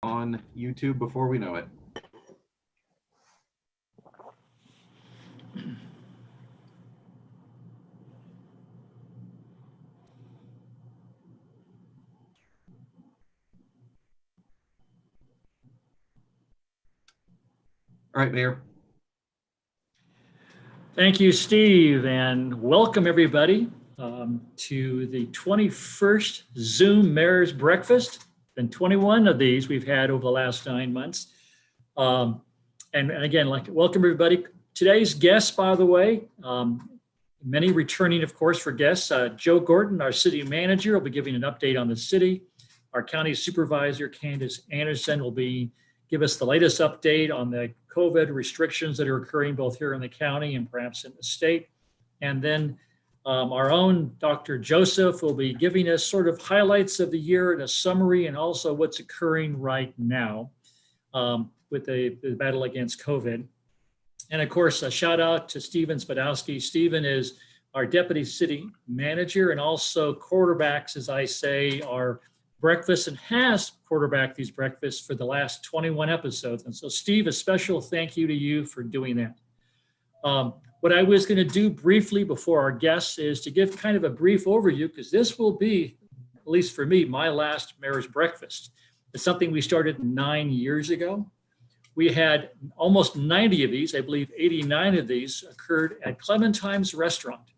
on YouTube before we know it. All right, Mayor. Thank you, Steve, and welcome everybody to the 21st Zoom Mayor's Breakfast. Been 21 of these we've had over the last 9 months. And again, I'd like to welcome everybody. Today's guests, by the way, many returning, of course, for guests. Joe Gorton, our city manager, will be giving an update on the city. Our county supervisor, Candace Anderson, will give us the latest update on the COVID restrictions that are occurring both here in the county and perhaps in the state. And then our own Dr. Joseph will be giving us sort of highlights of the year and a summary, and also what's occurring right now with the battle against COVID. And of course, a shout out to Steven Spadowski. Steven is our deputy city manager and also quarterbacks, as I say, our breakfast, and has quarterbacked these breakfasts for the last 21 episodes. And so Steve, a special thank you to you for doing that. What I was going to do briefly before our guests is to give kind of a brief overview, because this will be, at least for me, my last Mayor's Breakfast. It's something we started 9 years ago. We had almost 90 of these, I believe 89 of these occurred at Clementine's Restaurant,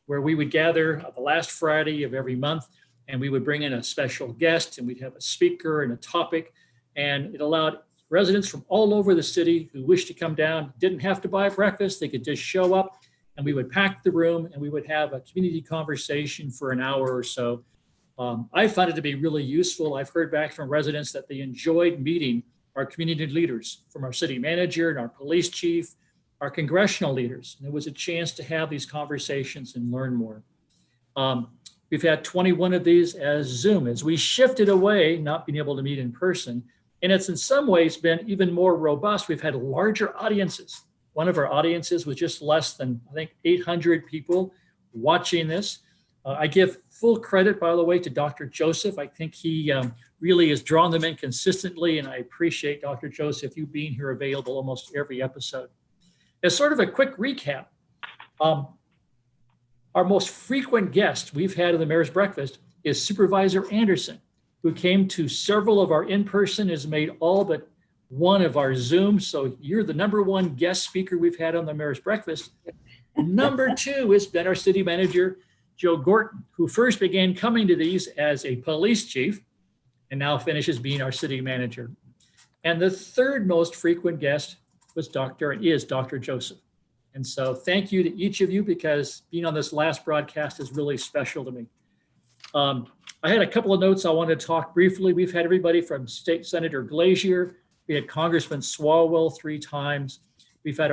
where we would gather the last Friday of every month, and we would bring in a special guest, and we'd have a speaker and a topic, and it allowed residents from all over the city who wished to come down, didn't have to buy breakfast, they could just show up, and we would pack the room, and we would have a community conversation for an hour or so. I found it to be really useful. I've heard back from residents that they enjoyed meeting our community leaders, from our city manager and our police chief, our congressional leaders, and it was a chance to have these conversations and learn more. We've had 21 of these as Zoom, as we shifted away, not being able to meet in person. And it's in some ways been even more robust. We've had larger audiences. One of our audiences was just less than, I think, 800 people watching this. I give full credit, by the way, to Dr. Joseph. I think he really has drawn them in consistently, and I appreciate Dr. Joseph, you being here available almost every episode. As sort of a quick recap, our most frequent guest we've had in the Mayor's Breakfast is Supervisor Anderson, who came to several of our in-person, has made all but one of our Zooms. So you're the number one guest speaker we've had on the Mayor's Breakfast. Number two has been our city manager, Joe Gorton, who first began coming to these as a police chief and now finishes being our city manager. And the third most frequent guest is Dr. Joseph. And so thank you to each of you, because being on this last broadcast is really special to me. I had a couple of notes I want to talk briefly. We've had everybody from State Senator Glazier. We had Congressman Swalwell 3 times. We've had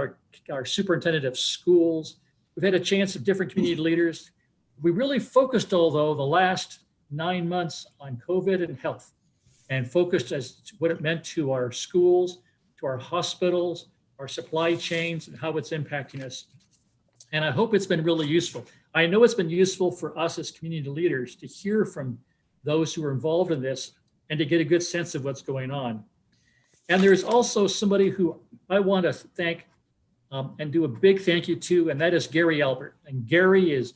our superintendent of schools. We've had a chance of different community leaders. We really focused, although, the last 9 months on COVID and health, and focused as to what it meant to our schools, to our hospitals, our supply chains, and how it's impacting us. And I hope it's been really useful. I know it's been useful for us as community leaders to hear from those who are involved in this and to get a good sense of what's going on. And there's also somebody who I want to thank and do a big thank you to, and that is Gary Alpert. And Gary is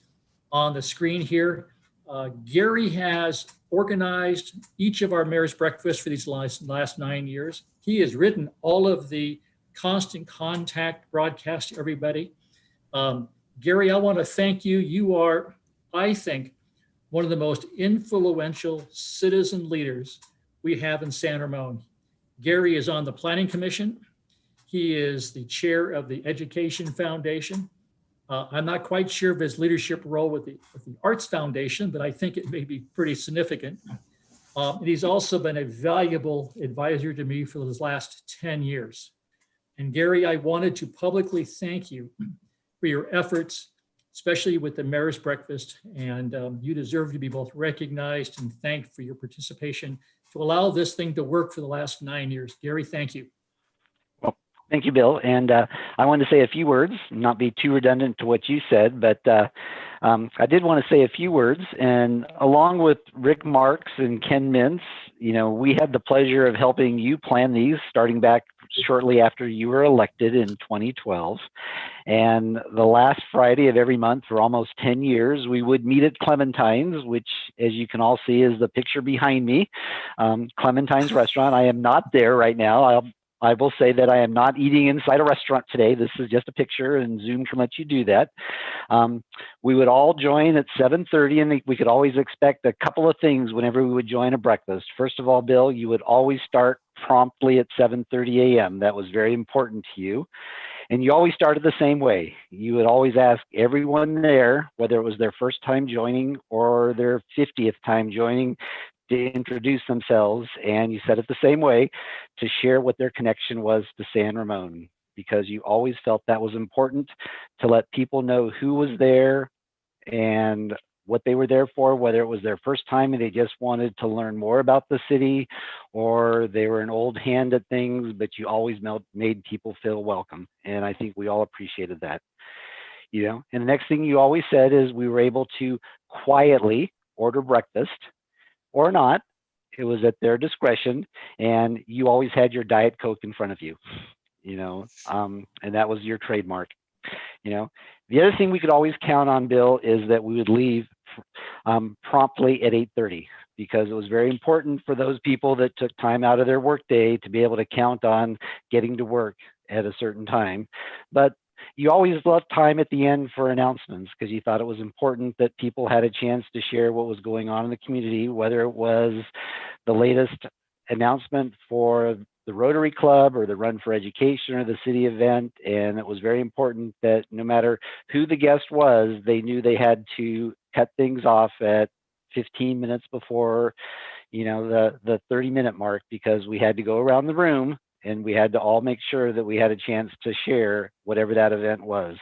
on the screen here. Gary has organized each of our Mayor's Breakfasts for these last 9 years. He has written all of the constant contact broadcast to everybody. Gary, I want to thank you. You are, I think, one of the most influential citizen leaders we have in San Ramon. Gary is on the Planning Commission. He is the chair of the Education Foundation. I'm not quite sure of his leadership role with the Arts Foundation, but I think it may be pretty significant. And he's also been a valuable advisor to me for those last 10 years. And Gary, I wanted to publicly thank you for your efforts, especially with the Mayor's Breakfast. And you deserve to be both recognized and thanked for your participation to allow this thing to work for the last 9 years. Gary, thank you. Well, thank you, Bill. And I wanted to say a few words, not be too redundant to what you said, but I did want to say a few words, and along with Rick Marks and Ken Mintz, we had the pleasure of helping you plan these starting back shortly after you were elected in 2012. And the last Friday of every month for almost 10 years, we would meet at Clementine's, which, as you can all see, is the picture behind me. Clementine's restaurant. I am not there right now. I will say that I am not eating inside a restaurant today. This is just a picture, and Zoom can let you do that. We would all join at 7:30, and we could always expect a couple of things whenever we would join a breakfast. First of all, Bill, you would always start promptly at 7:30 a.m. That was very important to you. And you always started the same way. You would always ask everyone there, whether it was their first time joining or their 50th time joining, to introduce themselves, and you said it the same way, to share what their connection was to San Ramon, because you always felt that was important to let people know who was there and what they were there for, whether it was their first time and they just wanted to learn more about the city, or they were an old hand at things, but you always made people feel welcome. And I think we all appreciated that. And the next thing you always said is we were able to quietly order breakfast or not. It was at their discretion, and you always had your Diet Coke in front of you, and that was your trademark. The other thing we could always count on, Bill, is that we would leave promptly at 8:30, because it was very important for those people that took time out of their workday to be able to count on getting to work at a certain time. But you always left time at the end for announcements, because you thought it was important that people had a chance to share what was going on in the community, whether it was the latest announcement for the Rotary Club or the Run for Education or the city event. And it was very important that no matter who the guest was, they knew they had to cut things off at 15 minutes before, the 30-minute mark, because we had to go around the room and we had to all make sure that we had a chance to share whatever that event was.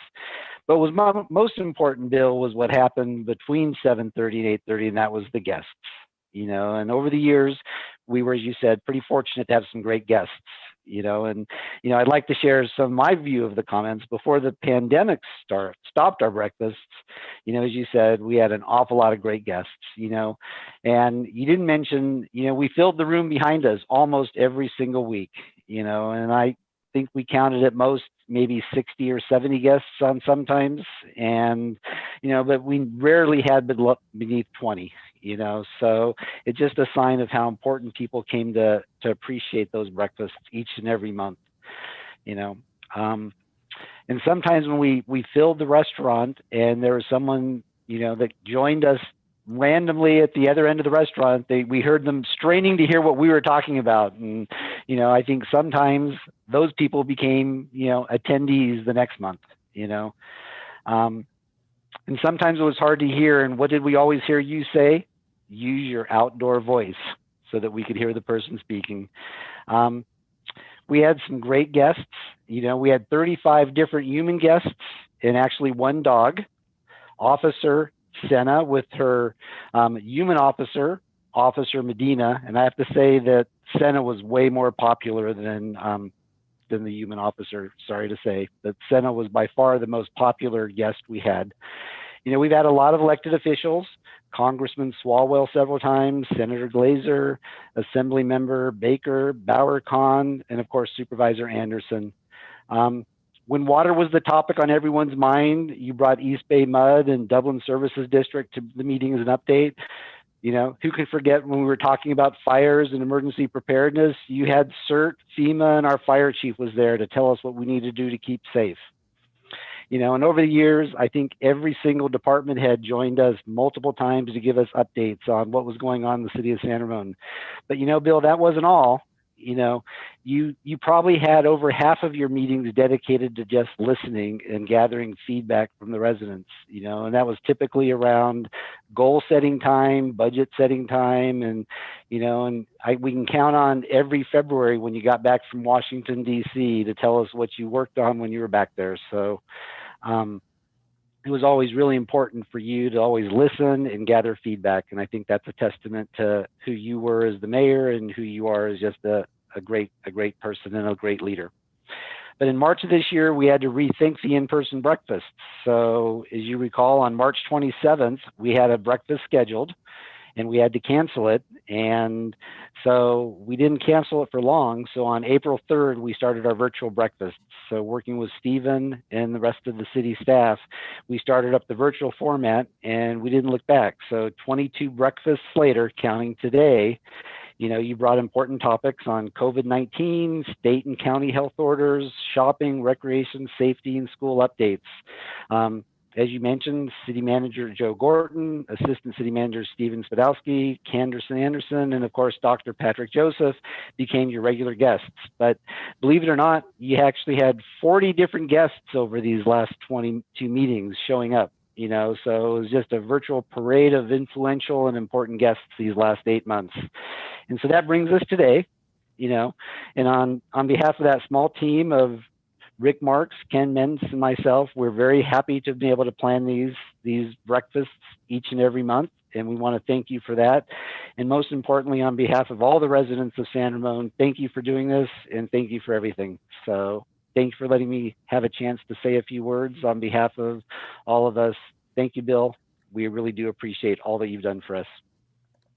But what was most important, Bill, was what happened between 7:30 and 8:30, and that was the guests. And over the years, we were, as you said, pretty fortunate to have some great guests. I'd like to share some of my view of the comments. Before the pandemic stopped our breakfasts, as you said, we had an awful lot of great guests, and you didn't mention, we filled the room behind us almost every single week, and I think we counted at most maybe 60 or 70 guests on sometimes, and but we rarely had beneath 20, so it's just a sign of how important people came to appreciate those breakfasts each and every month. And sometimes when we filled the restaurant and there was someone that joined us randomly at the other end of the restaurant, we heard them straining to hear what we were talking about, and I think sometimes those people became attendees the next month. And sometimes it was hard to hear, and what did we always hear you say? Use your outdoor voice so that we could hear the person speaking. We had some great guests. We had 35 different human guests and actually one dog. Officer Senna with her human officer, Officer Medina, and I have to say that Senna was way more popular than the human officer. Sorry to say, but Senna was by far the most popular guest we had. We've had a lot of elected officials, Congressman Swalwell several times, Senator Glazer, Assembly Member Baker, Bauer Kahn, and of course, Supervisor Anderson. When water was the topic on everyone's mind, you brought East Bay Mud and Dublin Services District to the meeting as an update. Who could forget when we were talking about fires and emergency preparedness, you had CERT, FEMA, and our fire chief was there to tell us what we need to do to keep safe. And over the years, I think every single department head joined us multiple times to give us updates on what was going on in the city of San Ramon. But Bill, that wasn't all. You probably had over half of your meetings dedicated to just listening and gathering feedback from the residents, and that was typically around goal setting time, budget setting time, and, we can count on every February when you got back from Washington, D.C. to tell us what you worked on when you were back there. So it was always really important for you to always listen and gather feedback. And I think that's a testament to who you were as the mayor and who you are as just a great person and a great leader. But in March of this year, we had to rethink the in-person breakfasts. So as you recall, on March 27th, we had a breakfast scheduled and we had to cancel it. And so we didn't cancel it for long. So on April 3rd, we started our virtual breakfasts. So working with Stephen and the rest of the city staff, we started up the virtual format and we didn't look back. So 22 breakfasts later, counting today, you brought important topics on COVID-19, state and county health orders, shopping, recreation, safety, and school updates. As you mentioned, City Manager Joe Gorton, Assistant City Manager Steven Spadowski, Candace Anderson, and of course, Dr. Patrick Joseph became your regular guests. But believe it or not, you actually had 40 different guests over these last 22 meetings showing up. So it was just a virtual parade of influential and important guests these last 8 months. And so that brings us today, and on behalf of that small team of Rick Marks, Ken Mintz, and myself, we're very happy to be able to plan these breakfasts each and every month. And we want to thank you for that. And most importantly, on behalf of all the residents of San Ramon, thank you for doing this and thank you for everything. So thank you for letting me have a chance to say a few words on behalf of all of us. Thank you, Bill. We really do appreciate all that you've done for us.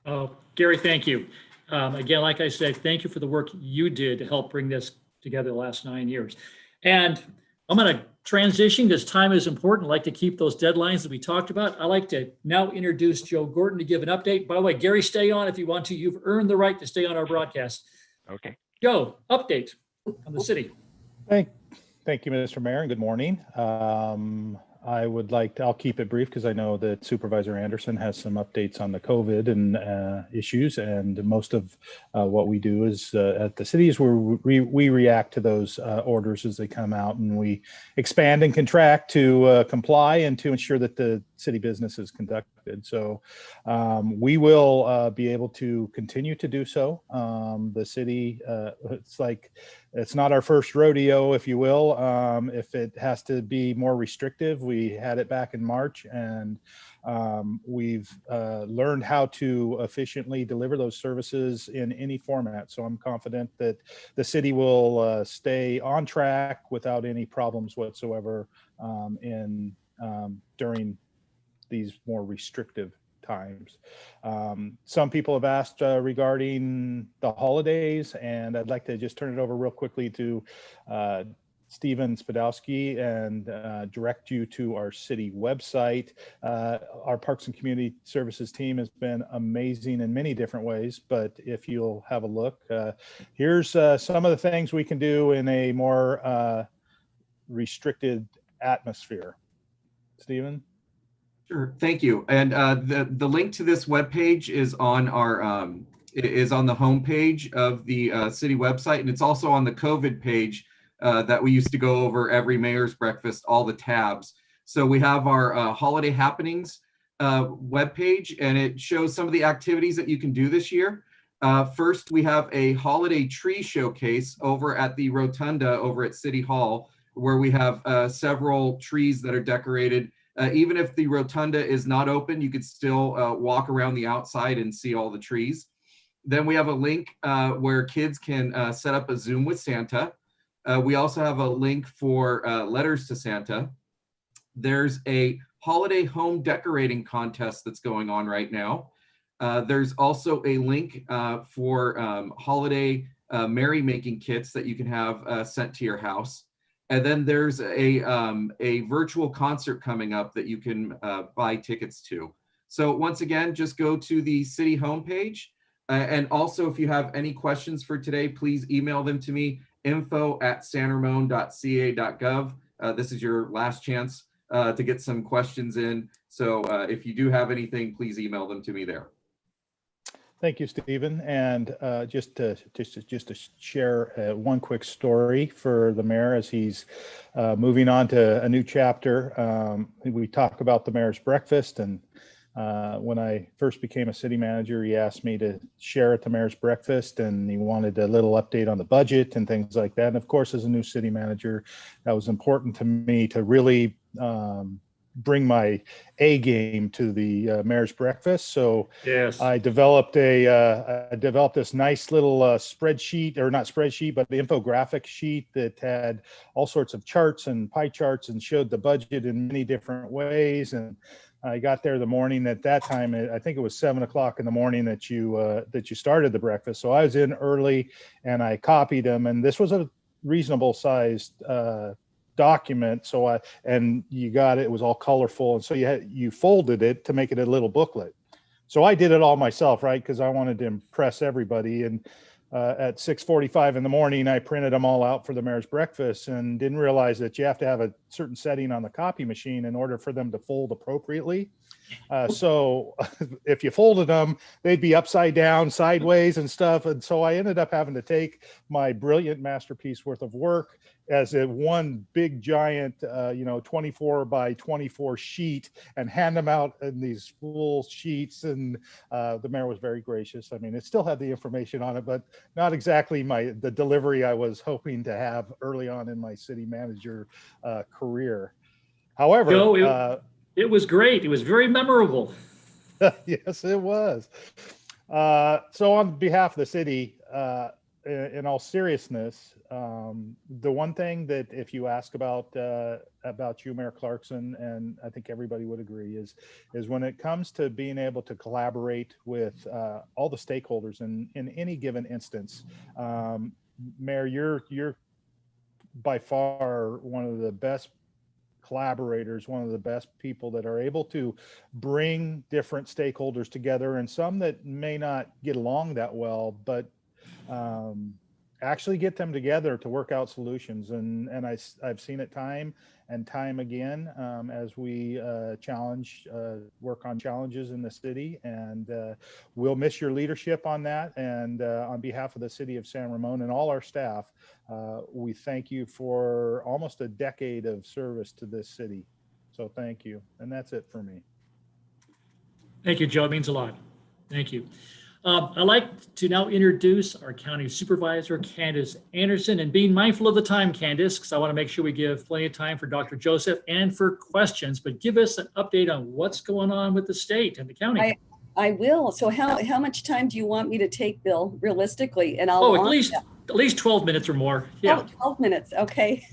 Oh, Gary, thank you. Again, like I said, thank you for the work you did to help bring this together the last 9 years. And I'm going to transition because time is important. I like to keep those deadlines that we talked about. I like to now introduce Joe Gorton to give an update. By the way, Gary, stay on if you want to. You've earned the right to stay on our broadcast. Okay. Joe, update on the city. Thank you, Mr. Mayor, and good morning. I'll keep it brief because I know that Supervisor Anderson has some updates on the COVID and issues, and most of what we do is at the city is where we react to those orders as they come out, and we expand and contract to comply and to ensure that the city business is conducted. So we will be able to continue to do so. The city, it's not our first rodeo, if you will. If it has to be more restrictive, we had it back in March, and we've learned how to efficiently deliver those services in any format. So I'm confident that the city will stay on track without any problems whatsoever during these more restrictive times. Some people have asked regarding the holidays, and I'd like to just turn it over real quickly to Steven Spadowski and direct you to our city website. Our Parks and Community Services team has been amazing in many different ways, but if you'll have a look, here's some of the things we can do in a more restricted atmosphere. Steven? Sure, thank you. And the link to this webpage is on our is on the homepage of the city website, and it's also on the COVID page that we used to go over every mayor's breakfast, all the tabs. So we have our holiday happenings webpage, and it shows some of the activities that you can do this year. First, we have a holiday tree showcase over at the rotunda over at City Hall, where we have several trees that are decorated. Even if the rotunda is not open, you could still walk around the outside and see all the trees. Then we have a link where kids can set up a Zoom with Santa. We also have a link for letters to Santa. There's a holiday home decorating contest that's going on right now. There's also a link for holiday merrymaking kits that you can have sent to your house. And then there's a virtual concert coming up that you can buy tickets to. So once again, just go to the city homepage. And also, if you have any questions for today, please email them to me, info@sanramon.ca.gov. This is your last chance to get some questions in. So if you do have anything, please email them to me there. Thank you, Stephen. And just to share one quick story for the mayor as he's moving on to a new chapter. We talk about the mayor's breakfast, and when I first became a city manager, he asked me to share at the mayor's breakfast, and he wanted a little update on the budget and things like that. And of course, as a new city manager, that was important to me to really bring my A game to the mayor's breakfast. So Yes. I developed this nice little spreadsheet, or not spreadsheet, but the infographic sheet that had all sorts of charts and pie charts and showed the budget in many different ways. And I got there the morning at that time. I think it was 7 o'clock in the morning that you started the breakfast. So I was in early and I copied them. And this was a reasonable sized document. So and you got it. It was all colorful, and so you folded it to make it a little booklet. So I did it all myself, right? Because I wanted to impress everybody. And at 6:45 in the morning, I printed them all out for the mayor's breakfast, and didn't realize that you have to have a certain setting on the copy machine in order for them to fold appropriately. So if you folded them, they'd be upside down, sideways and stuff. And so I ended up having to take my brilliant masterpiece worth of work as a one big giant, 24 by 24 sheet, and hand them out in these full sheets. And the mayor was very gracious. I mean, it still had the information on it, but not exactly the delivery I was hoping to have early on in my city manager career. However, it was great. It was very memorable. Yes, it was. So on behalf of the city, in all seriousness, the one thing that if you ask about you, Mayor Clarkson, and I think everybody would agree, is when it comes to being able to collaborate with all the stakeholders in any given instance, Mayor, you're by far one of the best collaborators, one of the best people that are able to bring different stakeholders together, and some that may not get along that well, but actually get them together to work out solutions. And I've seen it time and time again as we work on challenges in the city, and we'll miss your leadership on that. And on behalf of the city of San Ramon and all our staff, we thank you for almost a decade of service to this city. So thank you. And that's it for me. Thank you, Joe. It means a lot. Thank you. I'd like to now introduce our county supervisor, Candace Anderson, and being mindful of the time, Candace, because I want to make sure we give plenty of time for Dr. Joseph and for questions, but give us an update on what's going on with the state and the county. I will. So how much time do you want me to take, Bill, realistically? And I'll at least 12 minutes or more. Yeah. Oh, 12 minutes. Okay.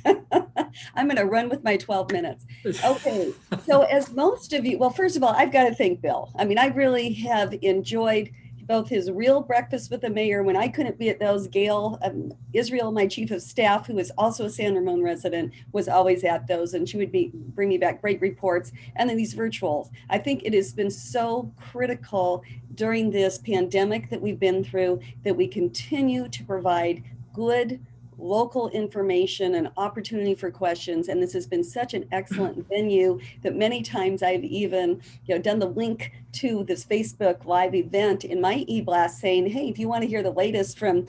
I'm going to run with my 12 minutes. Okay. So as most of you, well, first of all, I've got to thank Bill. I mean, I really have enjoyed both his real breakfast with the mayor when I couldn't be at those. Gail Israel, my chief of staff, who is also a San Ramon resident, was always at those, and she would bring me back great reports. And then these virtuals. I think it has been so critical during this pandemic that we've been through that we continue to provide good local information and opportunity for questions. And this has been such an excellent venue that many times I've even done the link to this Facebook Live event in my e-blast saying, hey, if you want to hear the latest from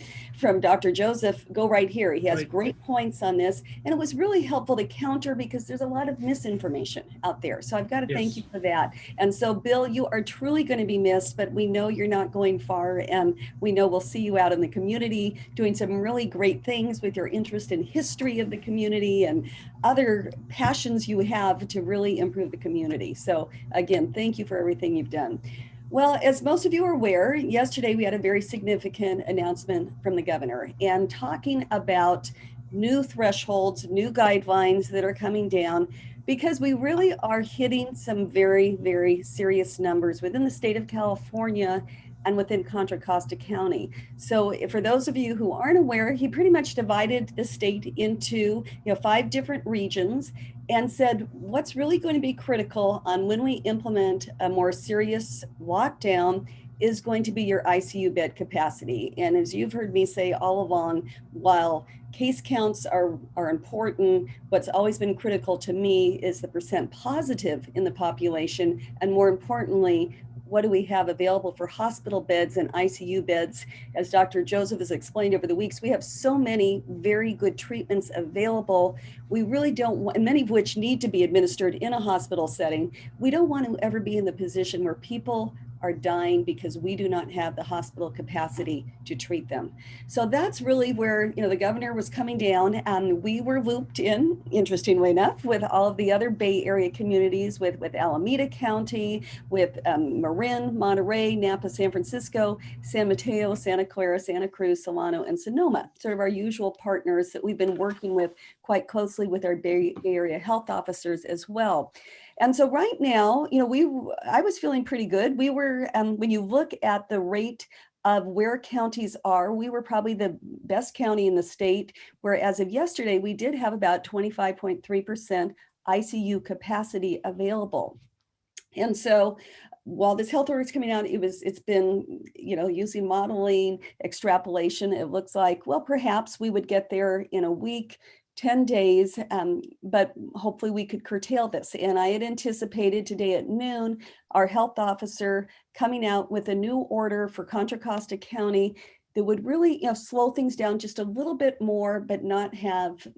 Dr. Joseph, go right here. He has great points on this. And it was really helpful to counter because there's a lot of misinformation out there. So I've got to thank you for that. And so, Bill, you are truly going to be missed, but we know you're not going far. And we know we'll see you out in the community doing some really great things with your interest in history of the community and other passions you have to really improve the community. So again, thank you for everything you've done. Well, as most of you are aware, yesterday we had a very significant announcement from the governor and talking about new thresholds, new guidelines that are coming down, because we really are hitting some very, very serious numbers within the state of California and within Contra Costa County. So for those of you who aren't aware, he pretty much divided the state into 5 different regions and said what's really going to be critical on when we implement a more serious lockdown is going to be your ICU bed capacity. And as you've heard me say all along, while case counts are important, what's always been critical to me is the percent positive in the population, and more importantly, what do we have available for hospital beds and ICU beds? As Dr. Joseph has explained over the weeks, we have so many very good treatments available. We really don't, and many of which need to be administered in a hospital setting. We don't want to ever be in the position where people are dying because we do not have the hospital capacity to treat them. So that's really where, the governor was coming down, and we were looped in, interestingly enough, with all of the other Bay Area communities, with Alameda County, with Marin, Monterey, Napa, San Francisco, San Mateo, Santa Clara, Santa Cruz, Solano, and Sonoma, sort of our usual partners that we've been working with quite closely with our Bay Area health officers as well. And so right now, I was feeling pretty good. We were, when you look at the rate of where counties are, we were probably the best county in the state, where as of yesterday, we did have about 25.3% ICU capacity available. And so while this health order is coming out, it's been, using modeling, extrapolation, it looks like, well, perhaps we would get there in a week, 10 days, but hopefully we could curtail this. And I had anticipated today at noon, our health officer coming out with a new order for Contra Costa County that would really slow things down just a little bit more, but not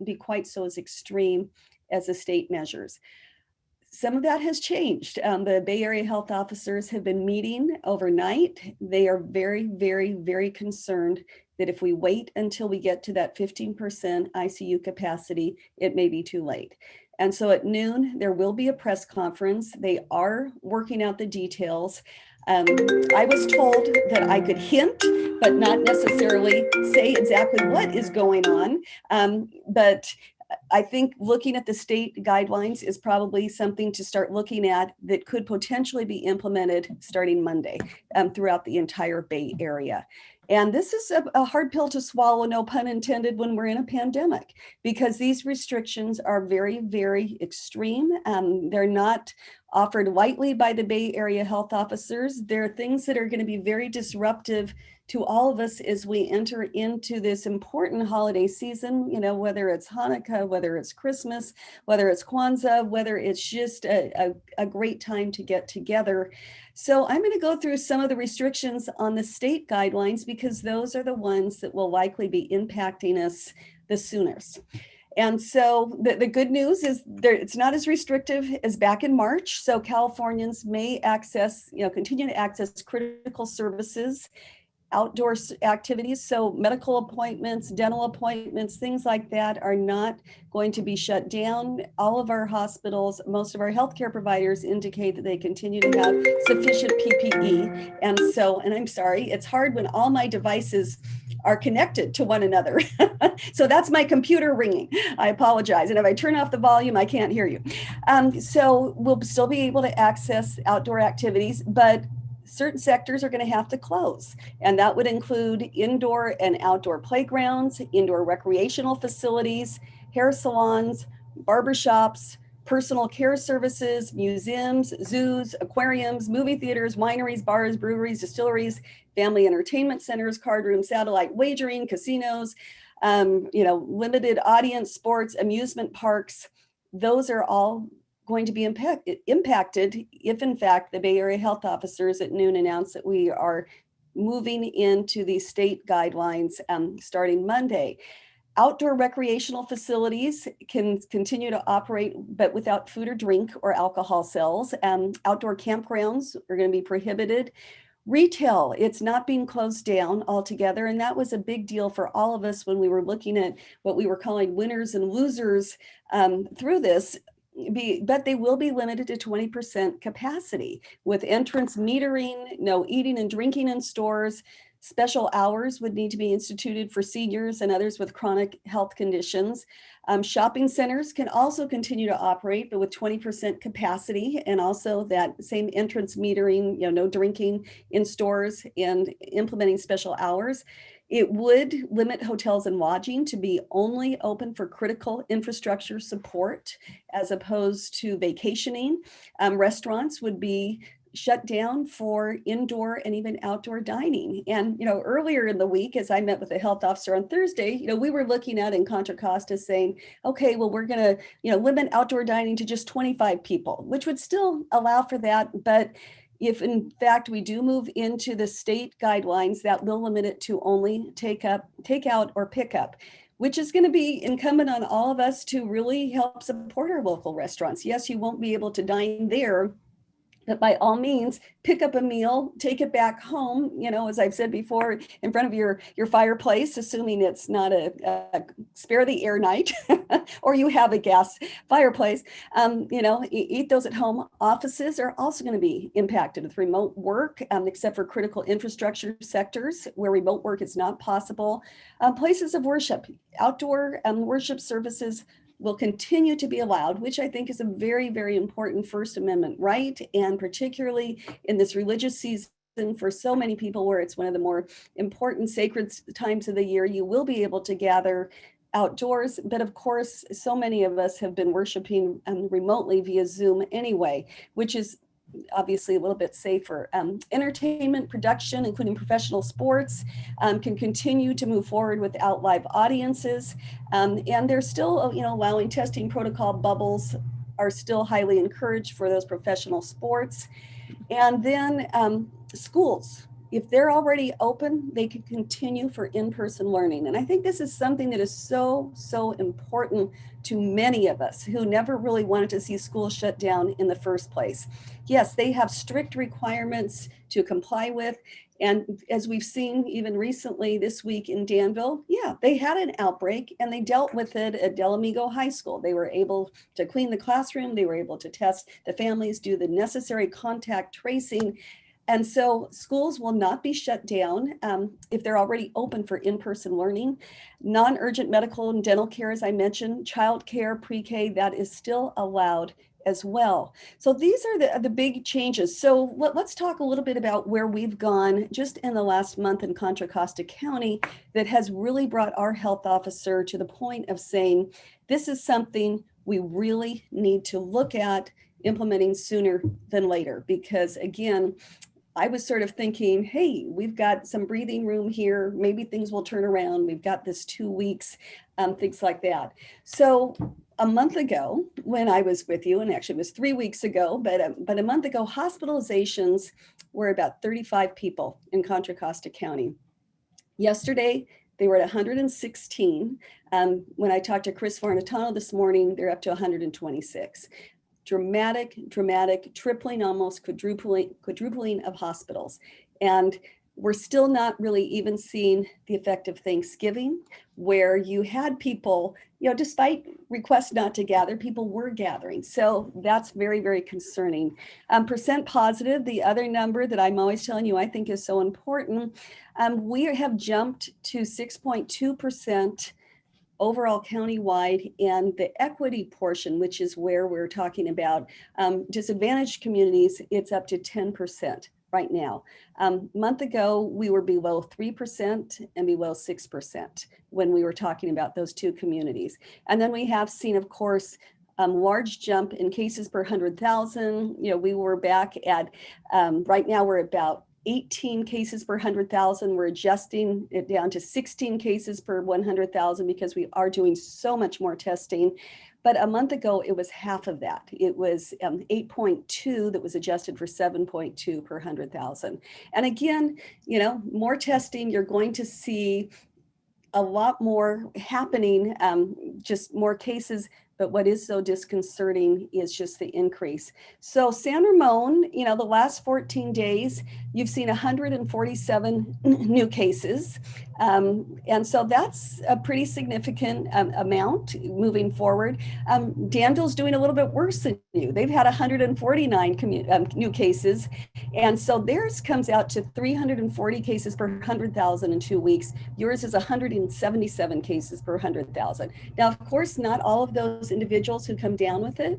be quite so as extreme as the state measures. Some of that has changed. The Bay Area health officers have been meeting overnight. They are very, very, very concerned that if we wait until we get to that 15% ICU capacity, it may be too late. And so at noon, there will be a press conference. They are working out the details. I was told that I could hint, but not necessarily say exactly what is going on. But I think looking at the state guidelines is probably something to start looking at that could potentially be implemented starting Monday throughout the entire Bay Area. And this is a hard pill to swallow, no pun intended, when we're in a pandemic, because these restrictions are very, very extreme. They're not offered lightly by the Bay Area health officers. There are things that are going to be very disruptive to all of us as we enter into this important holiday season, whether it's Hanukkah, whether it's Christmas, whether it's Kwanzaa, whether it's just a great time to get together. So I'm going to go through some of the restrictions on the state guidelines, because those are the ones that will likely be impacting us the soonest. And so the good news is it's not as restrictive as back in March. So Californians may continue to access critical services, outdoor activities. So medical appointments, dental appointments, things like that are not going to be shut down. All of our hospitals, most of our healthcare providers indicate that they continue to have sufficient PPE. And I'm sorry, it's hard when all my devices are connected to one another. So that's my computer ringing. I apologize. And if I turn off the volume, I can't hear you. So we'll still be able to access outdoor activities, but certain sectors are going to have to close. And that would include indoor and outdoor playgrounds, indoor recreational facilities, hair salons, barbershops, personal care services, museums, zoos, aquariums, movie theaters, wineries, bars, breweries, distilleries, family entertainment centers, card rooms, satellite wagering, casinos, limited audience sports, amusement parks. Those are all going to be impacted if, in fact, the Bay Area health officers at noon announced that we are moving into the state guidelines starting Monday. Outdoor recreational facilities can continue to operate, but without food or drink or alcohol sales. Outdoor campgrounds are going to be prohibited. Retail, it's not being closed down altogether. And that was a big deal for all of us when we were looking at what we were calling winners and losers through this. But they will be limited to 20% capacity with entrance metering, no eating and drinking in stores. Special hours would need to be instituted for seniors and others with chronic health conditions. Shopping centers can also continue to operate, but with 20% capacity, and also that same entrance metering, no drinking in stores and implementing special hours. It would limit hotels and lodging to be only open for critical infrastructure support as opposed to vacationing. Restaurants would be shut down for indoor and even outdoor dining. And, earlier in the week, as I met with the health officer on Thursday, we were looking at in Contra Costa saying, okay, well, we're going to, limit outdoor dining to just 25 people, which would still allow for that. But if in fact we do move into the state guidelines, that will limit it to only takeout or pickup, which is going to be incumbent on all of us to really help support our local restaurants. Yes, you won't be able to dine there, But by all means, pick up a meal, take it back home, you know, as I've said before, in front of your fireplace, assuming it's not a spare the air night or you have a gas fireplace, you know, eat those at home. Offices are also going to be impacted with remote work, except for critical infrastructure sectors where remote work is not possible. Places of worship, outdoor worship services will continue to be allowed, which I think is a very, very important First Amendment right. And particularly in this religious season for so many people where it's one of the more important sacred times of the year, you will be able to gather outdoors. But of course, so many of us have been worshiping remotely via Zoom anyway, which is obviously a little bit safer. Entertainment production, including professional sports, can continue to move forward without live audiences. And they're still, you know, allowing testing protocol bubbles are still highly encouraged for those professional sports. And then schools, if they're already open, they can continue for in-person learning. And I think this is something that is so, so important to many of us who never really wanted to see schools shut down in the first place. Yes, they have strict requirements to comply with. And as we've seen even recently this week in Danville, yeah, they had an outbreak and they dealt with it at Del Amigo High School. They were able to clean the classroom. They were able to test the families, do the necessary contact tracing. And so schools will not be shut down if they're already open for in-person learning. Non-urgent medical and dental care, as I mentioned, child care, pre-K, that is still allowed as well. So these are the big changes. So let's talk a little bit about where we've gone just in the last month in Contra Costa County that has really brought our health officer to the point of saying, this is something we really need to look at implementing sooner than later. Because again, I was sort of thinking, hey, we've got some breathing room here. Maybe things will turn around. We've got this 2 weeks, things like that. So a month ago, when I was with you, and actually it was 3 weeks ago, but a month ago, hospitalizations were about 35 people in Contra Costa County. Yesterday, they were at 116. When I talked to Chris Farnatano this morning, they're up to 126. Dramatic, tripling, almost quadrupling of hospitals. And we're still not really even seeing the effect of Thanksgiving, where you had people, you know, despite requests not to gather, people were gathering. So that's very, very concerning. Percent positive, the other number that I'm always telling you I think is so important, we have jumped to 6.2% overall countywide, and the equity portion, which is where we're talking about disadvantaged communities, it's up to 10% right now. Month ago, we were below 3% and below 6% when we were talking about those two communities. And then we have seen, of course, large jump in cases per 100,000. You know, we were back at, right now we're about 18 cases per 100,000. We're adjusting it down to 16 cases per 100,000 because we are doing so much more testing. But a month ago, it was half of that. It was 8.2 that was adjusted for 7.2 per 100,000. And again, you know, more testing, you're going to see a lot more happening, just more cases. But what is so disconcerting is just the increase. So San Ramon, you know, the last 14 days, you've seen 147 new cases. And so that's a pretty significant amount moving forward. Danville's doing a little bit worse than you. They've had 149 new cases. And so theirs comes out to 340 cases per 100,000 in 2 weeks. Yours is 177 cases per 100,000. Now, of course, not all of those individuals who come down with it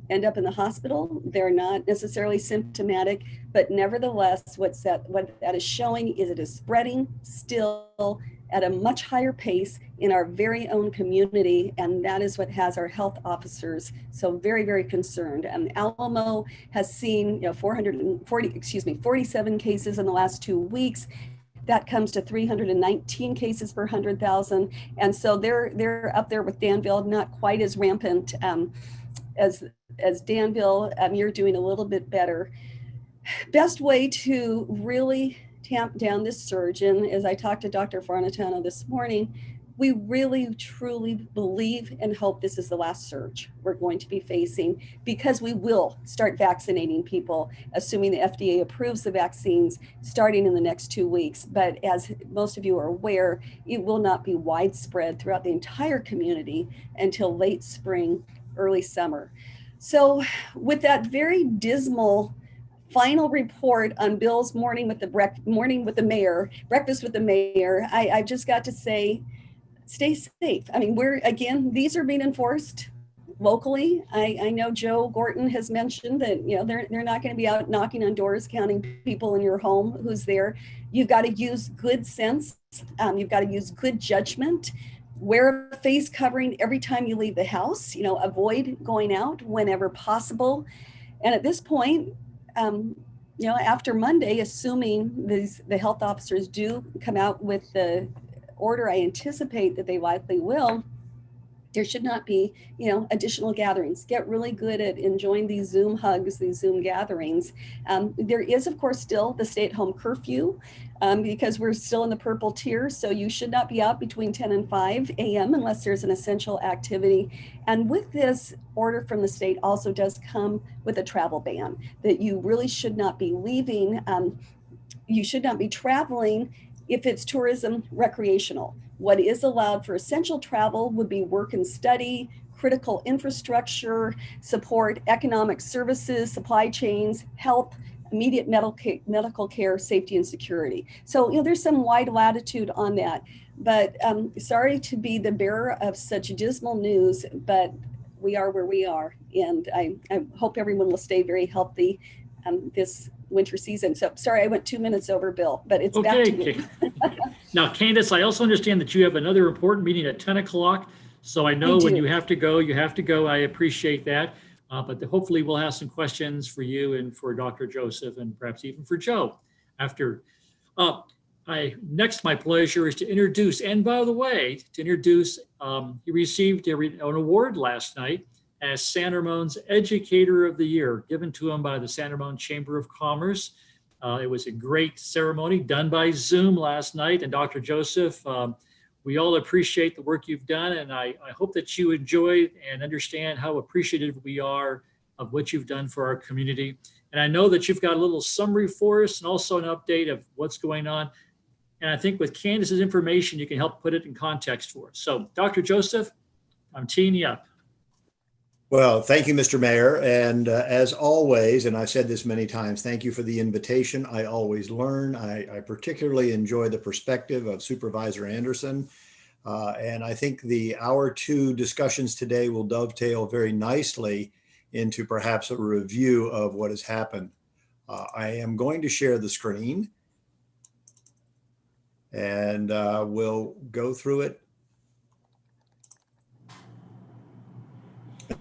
end up in the hospital. They're not necessarily symptomatic, but nevertheless, what that is showing is it is spreading still at a much higher pace in our very own community. And that is what has our health officers so very, very concerned. Alamo has seen, you know, 47 cases in the last 2 weeks. That comes to 319 cases per 100,000. And so they're up there with Danville, not quite as rampant as Danville. You're doing a little bit better. Best way to really tamp down this surge, and as I talked to Dr. Farnatano this morning, we really truly believe and hope this is the last surge we're going to be facing, because we will start vaccinating people, assuming the FDA approves the vaccines, starting in the next 2 weeks. But as most of you are aware, it will not be widespread throughout the entire community until late spring, early summer. So with that very dismal final report on Bill's morning with the breakfast with the mayor, I've just got to say, stay safe. I mean, these are being enforced locally. I know Joe Gorton has mentioned that, they're not going to be out knocking on doors, counting people in your home who's there. You've got to use good sense. You've got to use good judgment. Wear a face covering every time you leave the house. Avoid going out whenever possible. And at this point, after Monday, assuming the health officers do come out with the order, I anticipate that they likely will, there should not be, additional gatherings. Get really good at enjoying these Zoom hugs, these Zoom gatherings. There is, of course, still the stay-at-home curfew because we're still in the purple tier. So you should not be out between 10 and 5 a.m. unless there's an essential activity. And with this order from the state also does come with a travel ban, that you really should not be leaving. You should not be traveling if it's tourism, recreational. What is allowed for essential travel would be work and study, critical infrastructure, support, economic services, supply chains, health, immediate medical care, safety, and security. So, there's some wide latitude on that. But sorry to be the bearer of such dismal news, but we are where we are. And I hope everyone will stay very healthy this winter season. So sorry, I went 2 minutes over, Bill, but it's back to you. Now, Candace, I also understand that you have another important meeting at 10 o'clock. So I know when you have to go, you have to go. I appreciate that. But hopefully we'll have some questions for you and for Dr. Joseph and perhaps even for Joe after. My pleasure is to introduce, and by the way, he received an award last night as San Ramon's Educator of the Year, given to him by the San Ramon Chamber of Commerce. It was a great ceremony done by Zoom last night. And Dr. Joseph, we all appreciate the work you've done. And I hope that you enjoy and understand how appreciative we are of what you've done for our community. And I know that you've got a little summary for us and also an update of what's going on. And I think with Candace's information, you can help put it in context for us. So Dr. Joseph, I'm teeing you up. Well, thank you, Mr. Mayor. And as always, and I've said this many times, thank you for the invitation. I always learn. I particularly enjoy the perspective of Supervisor Anderson. And I think our two discussions today will dovetail very nicely into perhaps a review of what has happened. I am going to share the screen and we'll go through it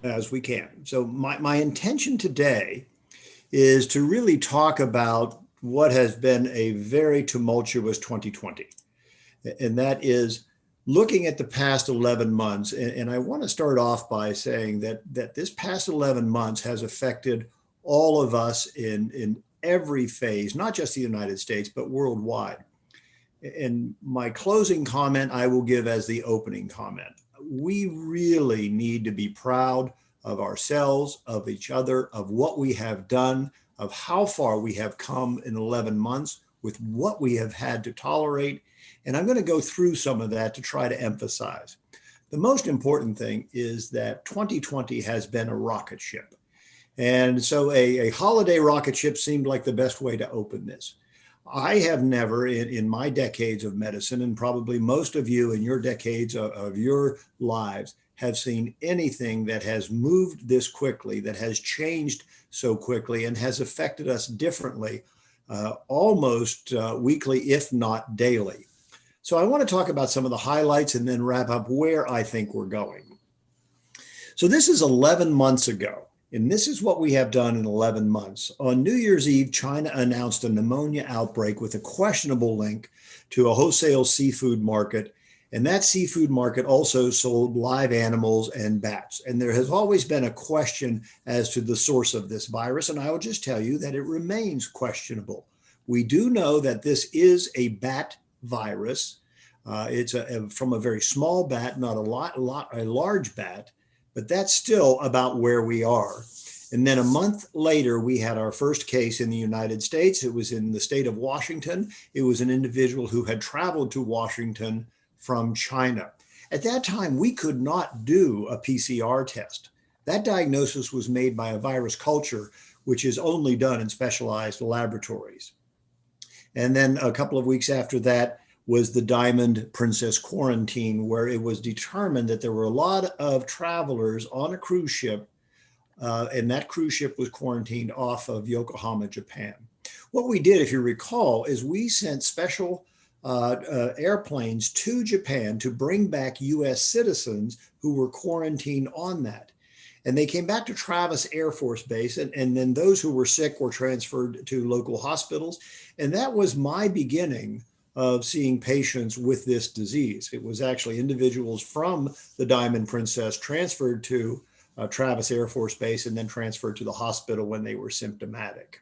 as we can. So my intention today is to really talk about what has been a very tumultuous 2020. And that is looking at the past 11 months. And I want to start off by saying that this past 11 months has affected all of us in every phase, not just the United States, but worldwide. And my closing comment, I will give as the opening comment. We really need to be proud of ourselves, of each other, of what we have done, of how far we have come in 11 months with what we have had to tolerate. And I'm going to go through some of that to try to emphasize. The most important thing is that 2020 has been a rocket ship. And so a holiday rocket ship seemed like the best way to open this. I have never in my decades of medicine, and probably most of you in your decades of your lives, have seen anything that has moved this quickly, that has changed so quickly and has affected us differently, almost weekly, if not daily. So I want to talk about some of the highlights and then wrap up where I think we're going. So this is 11 months ago. And this is what we have done in 11 months. On New Year's Eve, China announced a pneumonia outbreak with a questionable link to a wholesale seafood market. And that seafood market also sold live animals and bats. And there has always been a question as to the source of this virus. And I will just tell you that it remains questionable. We do know that this is a bat virus. It's from a very small bat, not a large bat, but that's still about where we are. And then a month later, we had our first case in the United States. It was in the state of Washington. It was an individual who had traveled to Washington from China. At that time, we could not do a PCR test. That diagnosis was made by a virus culture, which is only done in specialized laboratories. And then a couple of weeks after that was the Diamond Princess quarantine, where it was determined that there were a lot of travelers on a cruise ship, and that cruise ship was quarantined off of Yokohama, Japan. What we did, if you recall, is we sent special airplanes to Japan to bring back US citizens who were quarantined on that. And they came back to Travis Air Force Base, and then those who were sick were transferred to local hospitals. And that was my beginning of seeing patients with this disease. It was actually individuals from the Diamond Princess transferred to Travis Air Force Base and then transferred to the hospital when they were symptomatic.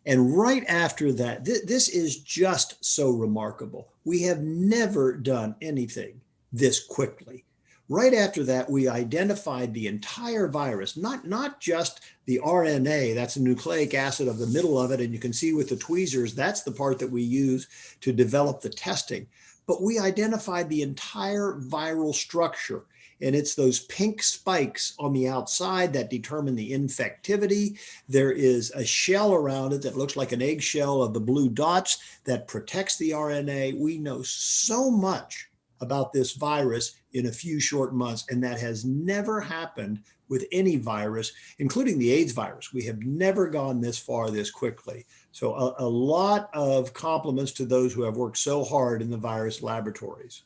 And right after that, this is just so remarkable. We have never done anything this quickly. Right after that, we identified the entire virus, not just the RNA, that's the nucleic acid of the middle of it. And you can see with the tweezers, that's the part that we use to develop the testing. But we identified the entire viral structure. And it's those pink spikes on the outside that determine the infectivity. There is a shell around it that looks like an eggshell of the blue dots that protects the RNA. We know so much about this virus in a few short months, and that has never happened with any virus, including the AIDS virus. We have never gone this far this quickly. So a lot of compliments to those who have worked so hard in the virus laboratories.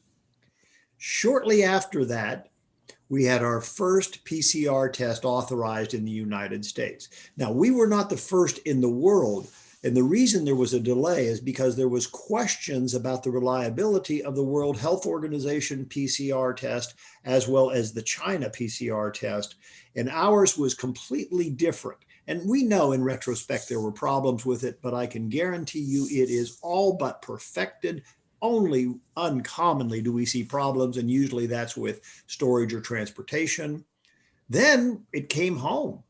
Shortly after that, we had our first PCR test authorized in the United States. Now, we were not the first in the world. And the reason there was a delay is because there was questions about the reliability of the World Health Organization PCR test, as well as the China PCR test. And ours was completely different. And we know in retrospect there were problems with it, but I can guarantee you it is all but perfected. Only uncommonly do we see problems, and usually that's with storage or transportation. Then it came home.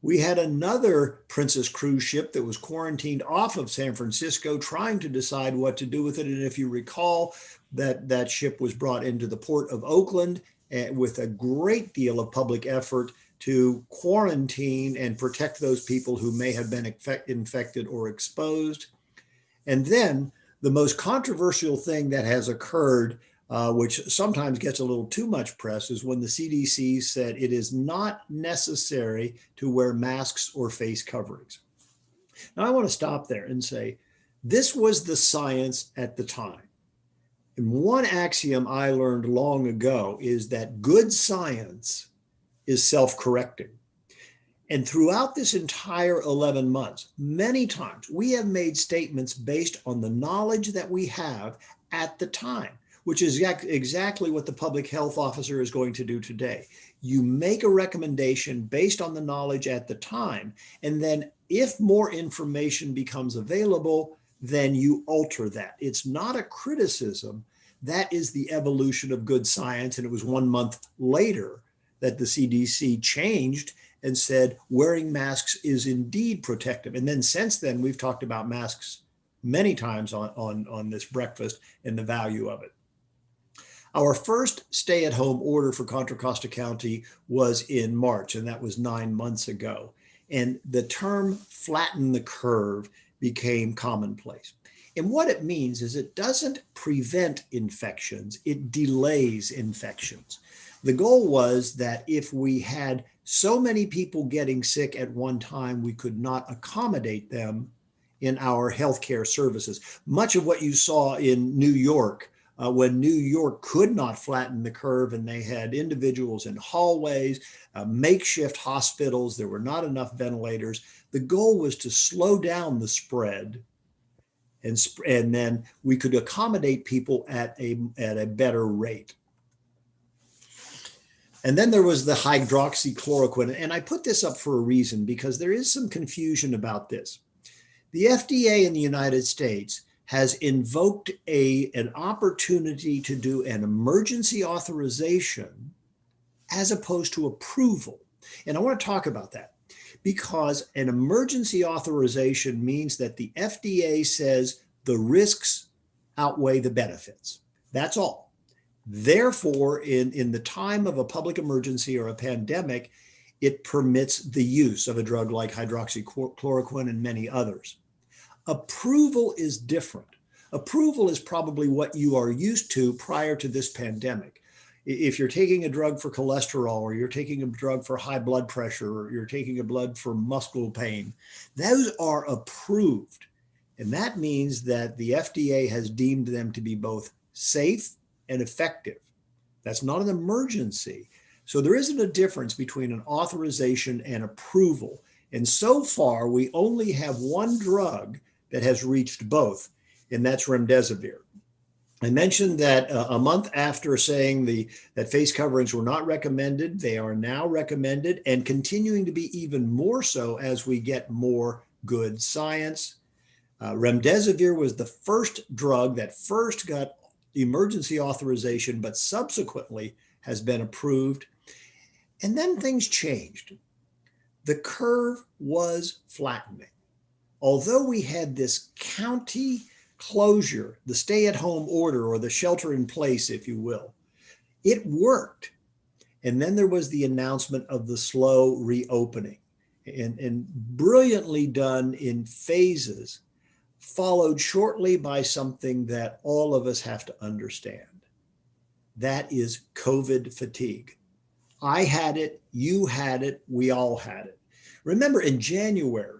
We had another Princess cruise ship that was quarantined off of San Francisco, trying to decide what to do with it. And if you recall, that ship was brought into the port of Oakland with a great deal of public effort to quarantine and protect those people who may have been infected or exposed. And then the most controversial thing that has occurred, which sometimes gets a little too much press, is when the CDC said it is not necessary to wear masks or face coverings. Now, I want to stop there and say, this was the science at the time. And one axiom I learned long ago is that good science is self-correcting. And throughout this entire 11 months, many times we have made statements based on the knowledge that we have at the time, which is exactly what the public health officer is going to do today. You make a recommendation based on the knowledge at the time, and then if more information becomes available, then you alter that. It's not a criticism. That is the evolution of good science. And it was 1 month later that the CDC changed and said wearing masks is indeed protective. And then since then, we've talked about masks many times on this breakfast and the value of it. Our first stay-at-home order for Contra Costa County was in March, and that was 9 months ago. And the term flatten the curve became commonplace. And what it means is it doesn't prevent infections, it delays infections. The goal was that if we had so many people getting sick at one time, we could not accommodate them in our healthcare services. Much of what you saw in New York, when New York could not flatten the curve and they had individuals in hallways, makeshift hospitals, there were not enough ventilators. The goal was to slow down the spread, and then we could accommodate people at a better rate. And then there was the hydroxychloroquine. And I put this up for a reason because there is some confusion about this. The FDA in the United States has invoked an opportunity to do an emergency authorization as opposed to approval. And I want to talk about that because an emergency authorization means that the FDA says the risks outweigh the benefits. That's all. Therefore, in the time of a public emergency or a pandemic, it permits the use of a drug like hydroxychloroquine and many others. Approval is different. Approval is probably what you are used to prior to this pandemic. If you're taking a drug for cholesterol, or you're taking a drug for high blood pressure, or you're taking a blood for muscle pain, those are approved. And that means that the FDA has deemed them to be both safe and effective. That's not an emergency. So there isn't a difference between an authorization and approval. And so far, we only have one drug that has reached both, and that's remdesivir. I mentioned that a month after saying that face coverings were not recommended, they are now recommended and continuing to be even more so as we get more good science. Remdesivir was the first drug that first got emergency authorization, but subsequently has been approved. And then things changed. The curve was flattening. Although we had this county closure, the stay-at-home order or the shelter in place, if you will, it worked. And then there was the announcement of the slow reopening, and brilliantly done in phases, followed shortly by something that all of us have to understand. That is COVID fatigue. I had it, you had it, we all had it. Remember, in January,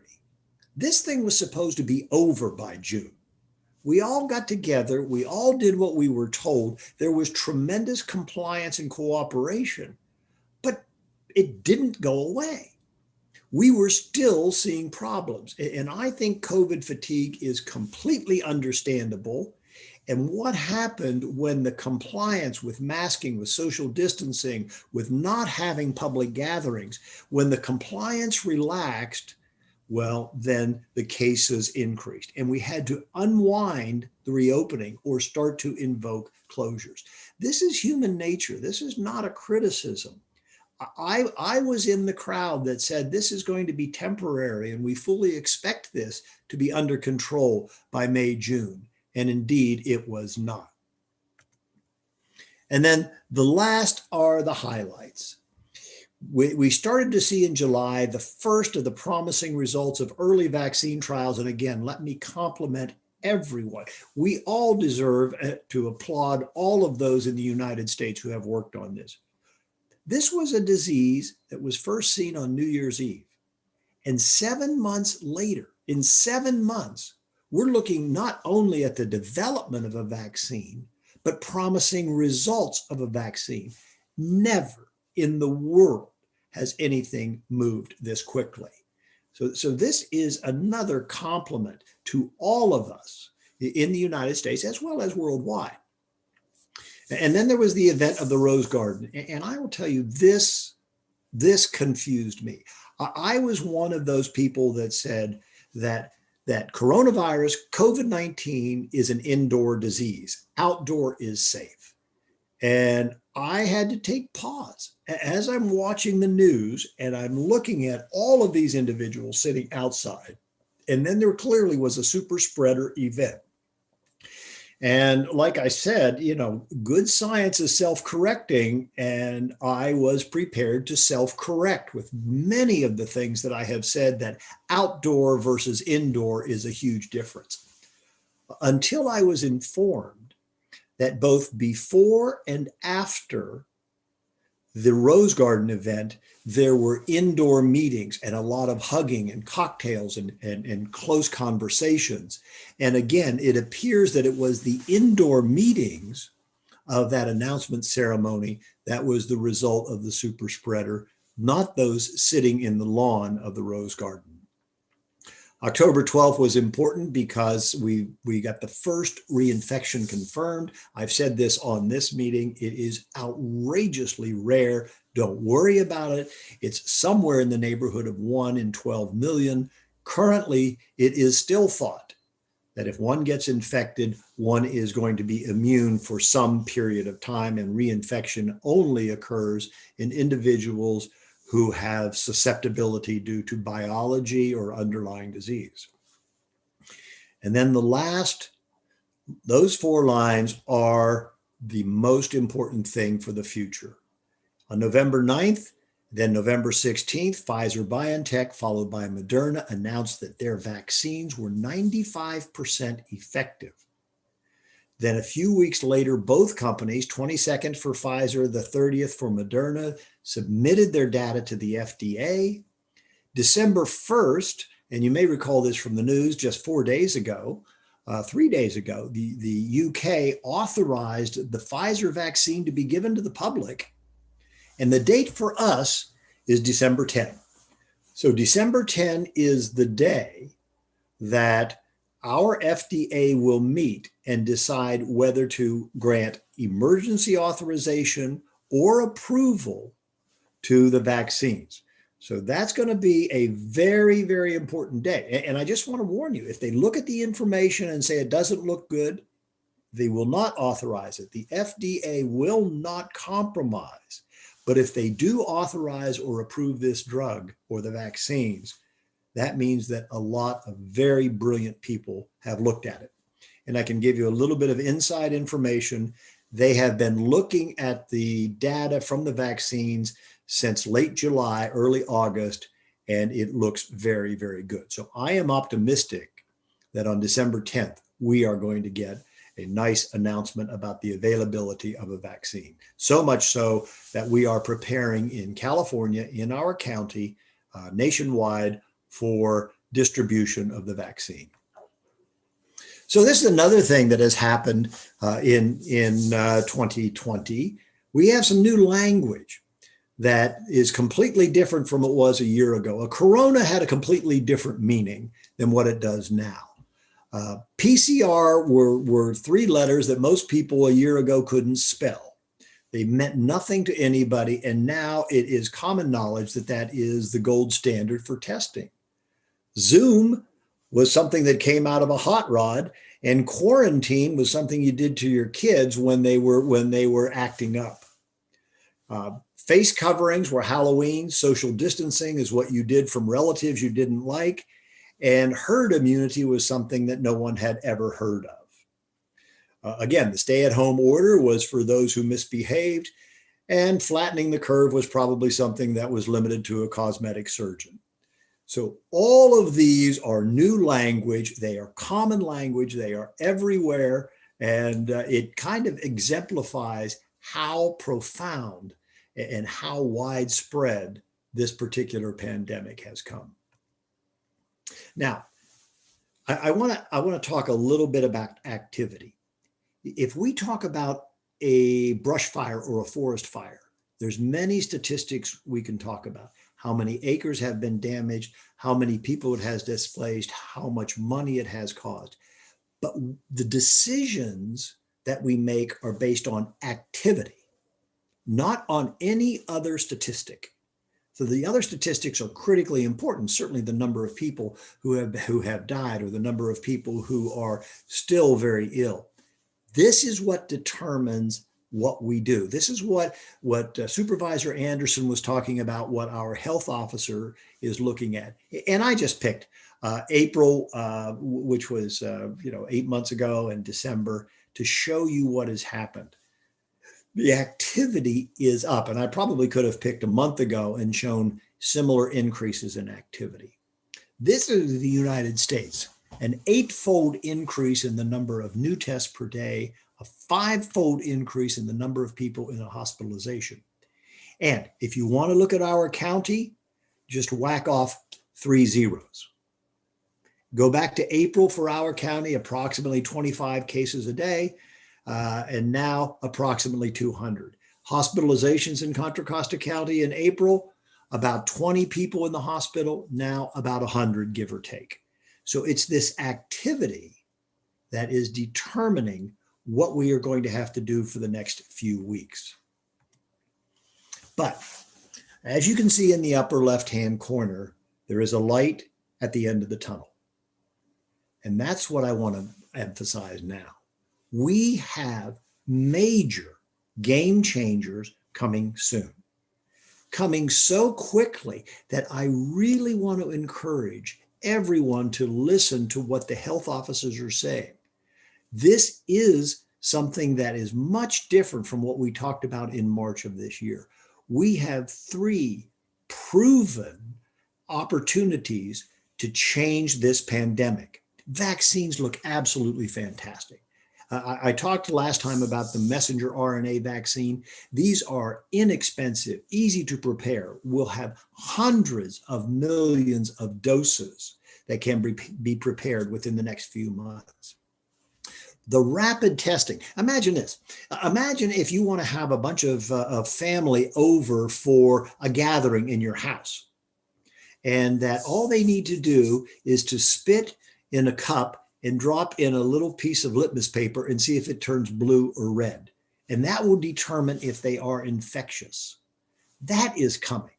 this thing was supposed to be over by June. We all got together, we all did what we were told. There was tremendous compliance and cooperation, but it didn't go away. We were still seeing problems. And I think COVID fatigue is completely understandable. And what happened when the compliance with masking, with social distancing, with not having public gatherings, when the compliance relaxed, well, then the cases increased. And we had to unwind the reopening or start to invoke closures. This is human nature. This is not a criticism. I was in the crowd that said this is going to be temporary and we fully expect this to be under control by May, June. And indeed, it was not. And then the last are the highlights. We started to see in July the first of the promising results of early vaccine trials. And again, let me compliment everyone. We all deserve to applaud all of those in the United States who have worked on this. This was a disease that was first seen on New Year's Eve. And 7 months later, in 7 months, we're looking not only at the development of a vaccine, but promising results of a vaccine. Never in the world has anything moved this quickly. So this is another compliment to all of us in the United States as well as worldwide. And then there was the event of the Rose Garden. And I will tell you, this confused me. I was one of those people that said that coronavirus, COVID-19, is an indoor disease. Outdoor is safe. And I had to take pause as I'm watching the news and I'm looking at all of these individuals sitting outside. And then there clearly was a super spreader event. And like I said, good science is self-correcting, and I was prepared to self-correct with many of the things that I have said, that outdoor versus indoor is a huge difference. Until I was informed that both before and after the Rose Garden event, there were indoor meetings and a lot of hugging and cocktails and close conversations. And again, it appears that it was the indoor meetings of that announcement ceremony that was the result of the super spreader, not those sitting in the lawn of the Rose Garden. October 12th was important because we got the first reinfection confirmed. I've said this on this meeting. It is outrageously rare. Don't worry about it. It's somewhere in the neighborhood of 1 in 12 million. Currently, it is still thought that if one gets infected, one is going to be immune for some period of time, and reinfection only occurs in individuals who have susceptibility due to biology or underlying disease. And then those 4 lines are the most important thing for the future. On November 9th, then November 16th, Pfizer-BioNTech, followed by Moderna, announced that their vaccines were 95% effective. Then a few weeks later, both companies, 22nd for Pfizer, the 30th for Moderna, submitted their data to the FDA. December 1st, and you may recall this from the news just 3 days ago, the UK authorized the Pfizer vaccine to be given to the public. And the date for us is December 10. So December 10 is the day that our FDA will meet and decide whether to grant emergency authorization or approval to the vaccines. So that's going to be a very, very important day. And I just want to warn you, if they look at the information and say it doesn't look good, they will not authorize it. The FDA will not compromise. But if they do authorize or approve this drug or the vaccines, that means that a lot of very brilliant people have looked at it. And I can give you a little bit of inside information. They have been looking at the data from the vaccines since late July, early August, and it looks very, very good. So I am optimistic that on December 10th, we are going to get a nice announcement about the availability of a vaccine. So much so that we are preparing in California, in our county, nationwide for distribution of the vaccine. So this is another thing that has happened in 2020. We have some new language that is completely different from what it was a year ago. A corona had a completely different meaning than what it does now. PCR were 3 letters that most people a year ago couldn't spell. They meant nothing to anybody, and now it is common knowledge that that is the gold standard for testing. Zoom was something that came out of a hot rod, and quarantine was something you did to your kids when they were acting up. Face coverings were Halloween. Social distancing is what you did from relatives you didn't like. And herd immunity was something that no one had ever heard of. Again, the stay-at-home order was for those who misbehaved, and flattening the curve was probably something that was limited to a cosmetic surgeon. So all of these are new language. They are common language. They are everywhere. And it kind of exemplifies how profound and how widespread this particular pandemic has come. Now, I want to talk a little bit about activity. If we talk about a brush fire or a forest fire, there's many statistics we can talk about. How many acres have been damaged, how many people it has displaced, how much money it has caused. But the decisions that we make are based on activity, not on any other statistic. So the other statistics are critically important, certainly the number of people who have died or the number of people who are still very ill. This is what determines what we do. This is what Supervisor Anderson was talking about, what our health officer is looking at. And I just picked April, which was 8 months ago, and December, to show you what has happened. The activity is up, and I probably could have picked a month ago and shown similar increases in activity. This is the United States, an 8-fold increase in the number of new tests per day, a 5-fold increase in the number of people in a hospitalization. And if you want to look at our county, just whack off 3 zeros. Go back to April for our county, approximately 25 cases a day. And now approximately 200. Hospitalizations in Contra Costa County in April, about 20 people in the hospital, now about 100, give or take. So it's this activity that is determining what we are going to have to do for the next few weeks. But as you can see in the upper left-hand corner, there is a light at the end of the tunnel. And that's what I want to emphasize now. We have major game changers coming soon, coming so quickly that I really want to encourage everyone to listen to what the health officers are saying. This is something that is much different from what we talked about in March of this year. We have 3 proven opportunities to change this pandemic. Vaccines look absolutely fantastic. I talked last time about the messenger RNA vaccine. These are inexpensive, easy to prepare. We'll have hundreds of millions of doses that can be prepared within the next few months. The rapid testing. Imagine this. Imagine if you want to have a bunch of family over for a gathering in your house, and that all they need to do is to spit in a cup and drop in a little piece of litmus paper and see if it turns blue or red. And that will determine if they are infectious. That is coming.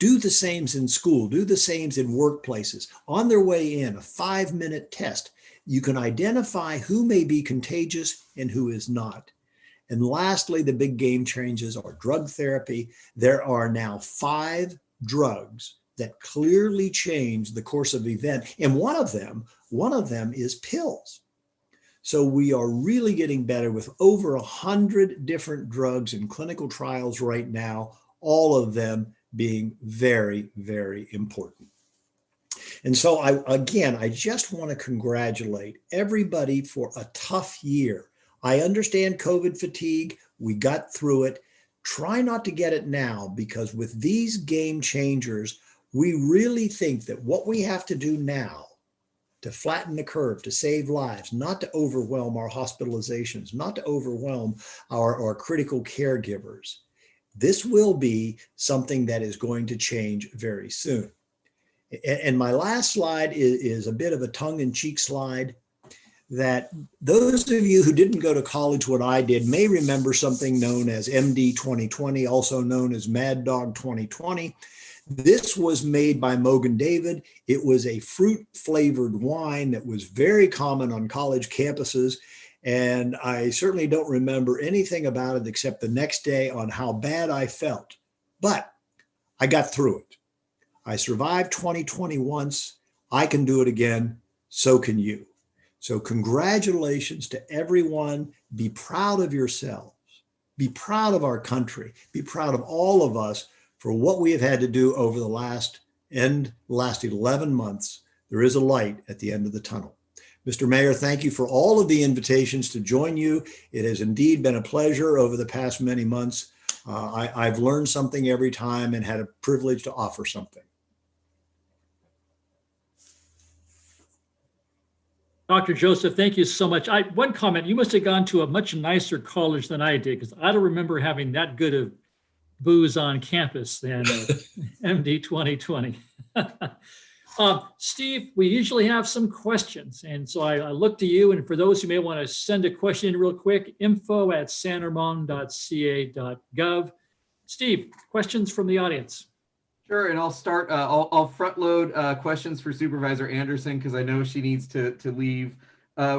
Do the same in school, do the same in workplaces. On their way in, a 5-minute test, you can identify who may be contagious and who is not. And lastly, the big game changes are drug therapy. There are now 5 drugs that clearly change the course of event. And one of them is pills. So we are really getting better with over 100 different drugs in clinical trials right now, all of them being very, very important. And so I just want to congratulate everybody for a tough year. I understand COVID fatigue. We got through it. Try not to get it now, because with these game changers, we really think that what we have to do now to flatten the curve, to save lives, not to overwhelm our hospitalizations, not to overwhelm our critical caregivers. This will be something that is going to change very soon. And my last slide is a bit of a tongue-in-cheek slide, that those of you who didn't go to college what I did may remember something known as MD 2020, also known as Mad Dog 2020. This was made by Mogan David. It was a fruit-flavored wine that was very common on college campuses. And I certainly don't remember anything about it except the next day on how bad I felt. But I got through it. I survived 2020 once. I can do it again. So can you. So congratulations to everyone. Be proud of yourselves. Be proud of our country. Be proud of all of us for what we have had to do over the last 11 months. There is a light at the end of the tunnel. Mr. Mayor, thank you for all of the invitations to join you. It has indeed been a pleasure over the past many months. I've learned something every time and had a privilege to offer something. Dr. Joseph, thank you so much. One comment, you must have gone to a much nicer college than I did, because I don't remember having that good of booze on campus than MD 2020. Steve, we usually have some questions. And so I look to you, and for those who may want to send a question in real quick, info@sanramon.ca.gov. Steve, questions from the audience? Sure, and I'll start. I'll front load questions for Supervisor Anderson because I know she needs to leave.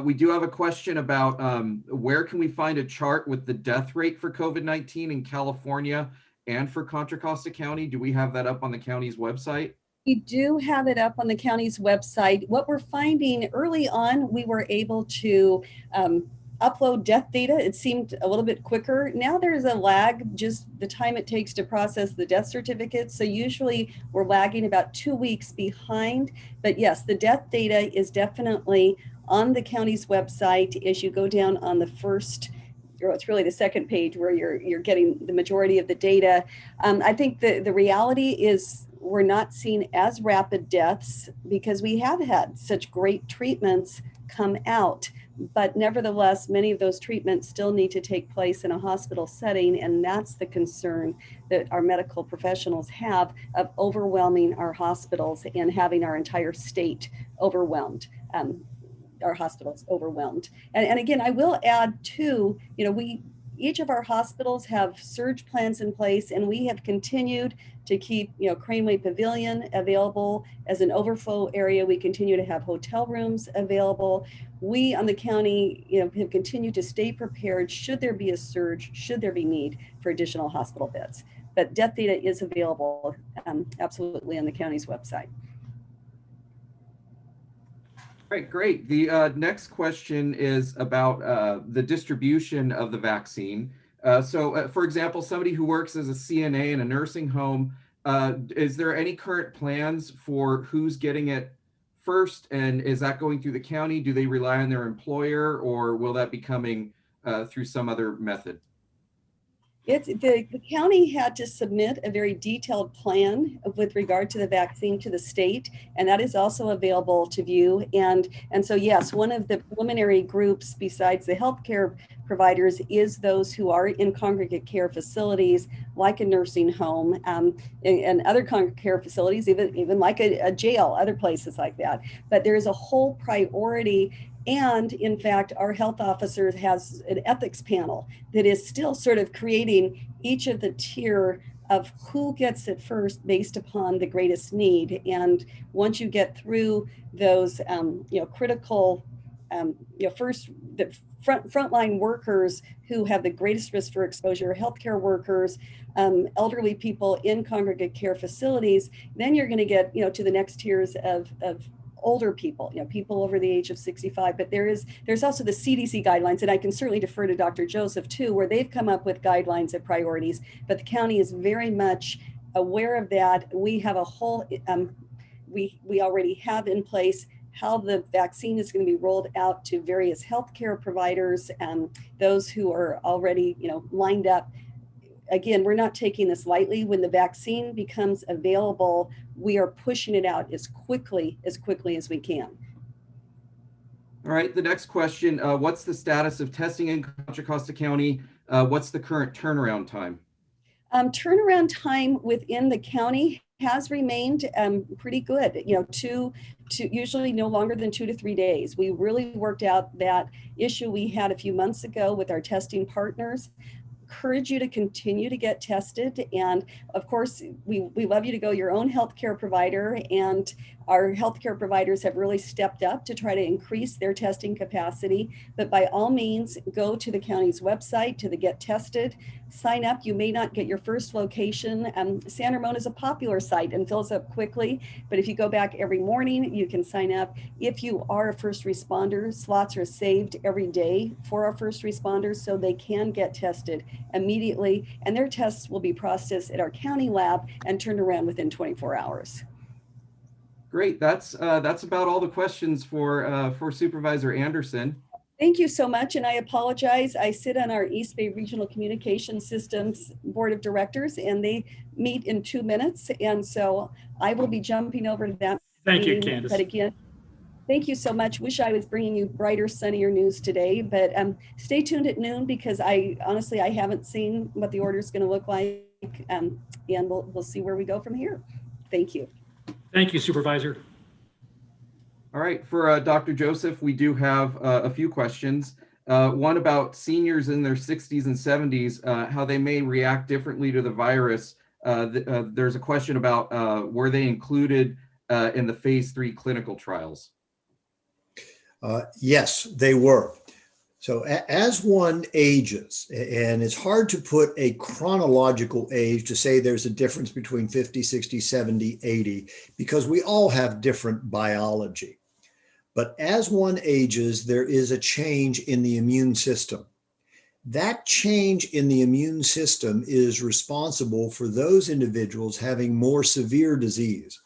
We do have a question about where can we find a chart with the death rate for COVID-19 in California and for Contra Costa County? Do we have that up on the county's website? We do have it up on the county's website. What we're finding early on, we were able to upload death data. It seemed a little bit quicker. Now there's a lag, just the time it takes to process the death certificates. So usually we're lagging about 2 weeks behind. But yes, the death data is definitely on the county's website. As you go down on the first, or it's really the second page where you're getting the majority of the data. I think the reality is we're not seeing as rapid deaths because we have had such great treatments come out. But nevertheless, many of those treatments still need to take place in a hospital setting. And that's the concern that our medical professionals have of overwhelming our hospitals and having our entire state overwhelmed. Our hospitals overwhelmed. And again, I will add too, each of our hospitals have surge plans in place, and we have continued to keep, Craneway Pavilion available as an overflow area. We continue to have hotel rooms available. We on the county, have continued to stay prepared should there be a surge, should there be need for additional hospital beds. But death data is available absolutely on the county's website. All right, great. The next question is about the distribution of the vaccine. For example, somebody who works as a CNA in a nursing home, is there any current plans for who's getting it first? And is that going through the county? Do they rely on their employer, or will that be coming through some other method? The county had to submit a very detailed plan with regard to the vaccine to the state, and that is also available to view. And so, yes, one of the preliminary groups besides the healthcare providers is those who are in congregate care facilities, like a nursing home, and other congregate care facilities, even like a jail, other places like that. But there's a whole priority. And in fact, our health officer has an ethics panel that is still sort of creating each of the tier of who gets it first based upon the greatest need. And once you get through those, critical, first the frontline workers who have the greatest risk for exposure, healthcare workers, elderly people in congregate care facilities, then you're going to get, to the next tiers of older people, people over the age of 65. But there's also the CDC guidelines, and I can certainly defer to Dr. Joseph too, where they've come up with guidelines of priorities, but the county is very much aware of that. We have a whole, we already have in place how the vaccine is going to be rolled out to various healthcare providers and those who are already, lined up. Again, we're not taking this lightly. When the vaccine becomes available, we are pushing it out as quickly as we can. All right, the next question, what's the status of testing in Contra Costa County? What's the current turnaround time? Turnaround time within the county has remained pretty good, usually no longer than 2 to 3 days. We really worked out that issue we had a few months ago with our testing partners. Encourage you to continue to get tested, and of course we love you to go your own healthcare provider, and our healthcare providers have really stepped up to try to increase their testing capacity. But by all means, go to the county's website, to the Get Tested, sign up. You may not get your first location. San Ramon is a popular site and fills up quickly, but if you go back every morning, you can sign up. If you are a first responder, slots are saved every day for our first responders so they can get tested immediately, and their tests will be processed at our county lab and turned around within 24 hours. Great. That's about all the questions for Supervisor Anderson. Thank you so much, and I apologize. I sit on our East Bay Regional Communication Systems Board of Directors, and they meet in 2 minutes, and so I will be jumping over to that. Thank you, Candace. But again, thank you so much. Wish I was bringing you brighter, sunnier news today, but stay tuned at noon, because I haven't seen what the order is going to look like, and we'll see where we go from here. Thank you. Thank you, Supervisor. All right, for Dr. Joseph, we do have a few questions. One about seniors in their 60s and 70s, how they may react differently to the virus. There's a question about were they included in the phase 3 clinical trials? Yes, they were. So as one ages, and it's hard to put a chronological age to say there's a difference between 50, 60, 70, 80, because we all have different biology. But as one ages, there is a change in the immune system. That change in the immune system is responsible for those individuals having more severe disease.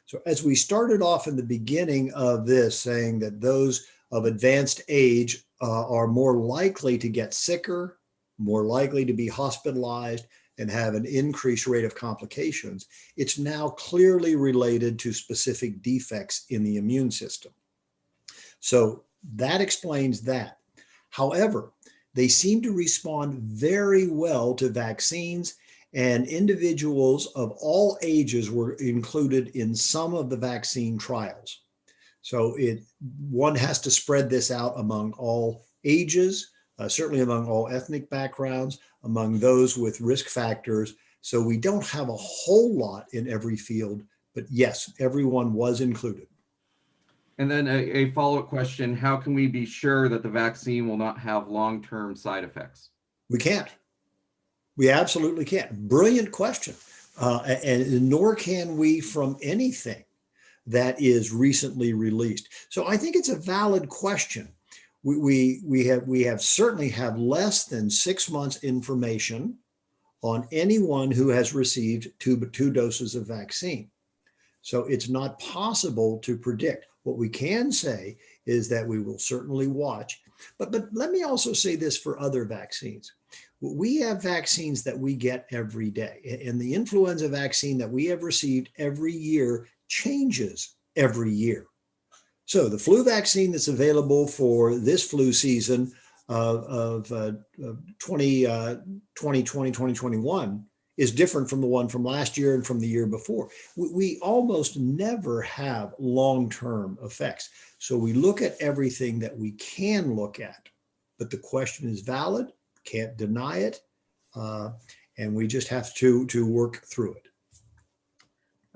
So as we started off in the beginning of this, saying that those of advanced age are more likely to get sicker, more likely to be hospitalized, and have an increased rate of complications, it's now clearly related to specific defects in the immune system. So that explains that. However, they seem to respond very well to vaccines, and individuals of all ages were included in some of the vaccine trials. So one has to spread this out among all ages, certainly among all ethnic backgrounds, among those with risk factors. So we don't have a whole lot in every field, but yes, everyone was included. And then a follow-up question, how can we be sure that the vaccine will not have long-term side effects? We can't. We absolutely can't. Brilliant question. And nor can we from anything that is recently released. So I think it's a valid question. We have certainly have less than 6 months information on anyone who has received two doses of vaccine. So it's not possible to predict. What we can say is that we will certainly watch. But let me also say this for other vaccines. We have vaccines that we get every day, and the influenza vaccine that we have received every year changes every year. So the flu vaccine that's available for this flu season of 2021 is different from the one from last year and from the year before. We almost never have long-term effects. So we look at everything that we can look at, but the question is valid, can't deny it, and we just have to work through it.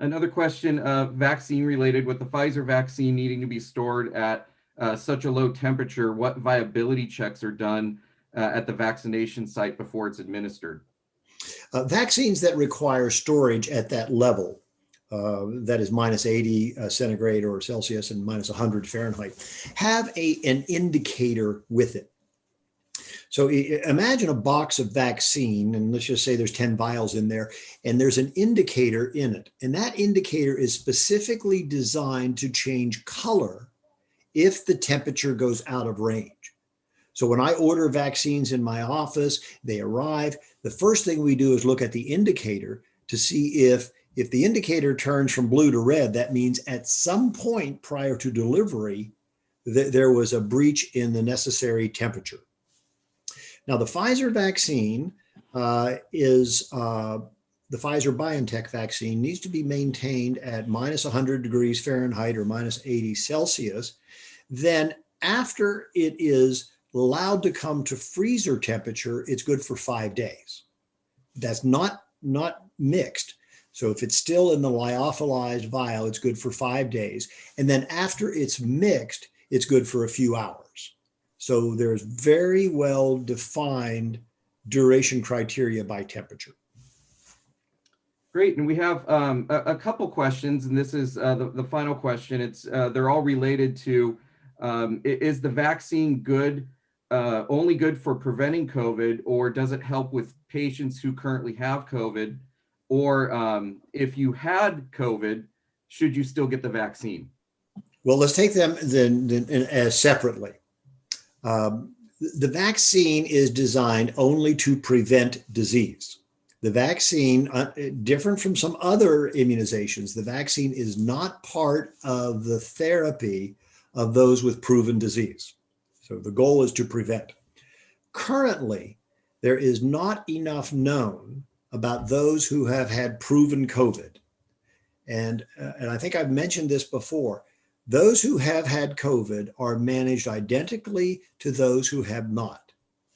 Another question, vaccine related, with the Pfizer vaccine needing to be stored at such a low temperature, what viability checks are done at the vaccination site before it's administered? Vaccines that require storage at that level, that is minus 80 centigrade or Celsius and minus 100 Fahrenheit, have an indicator with it. So imagine a box of vaccine, and let's just say there's 10 vials in there, and there's an indicator in it. And that indicator is specifically designed to change color if the temperature goes out of range. So when I order vaccines in my office, they arrive, the first thing we do is look at the indicator to see if the indicator turns from blue to red, that means at some point prior to delivery, there was a breach in the necessary temperature. Now, the Pfizer vaccine the Pfizer-BioNTech vaccine needs to be maintained at minus 100 degrees Fahrenheit or minus 80 Celsius. Then after it is allowed to come to freezer temperature, it's good for 5 days. That's not mixed. So if it's still in the lyophilized vial, it's good for 5 days. And then after it's mixed, it's good for a few hours. So there's very well defined duration criteria by temperature. Great, and we have a couple questions, and this is the final question. It's they're all related to, is the vaccine good, only good for preventing COVID, or does it help with patients who currently have COVID? Or if you had COVID, should you still get the vaccine? Well, let's take them then as separately. The vaccine is designed only to prevent disease. The vaccine, different from some other immunizations, the vaccine is not part of the therapy of those with proven disease. So the goal is to prevent. Currently, there is not enough known about those who have had proven COVID. And I think I've mentioned this before. Those who have had COVID are managed identically to those who have not.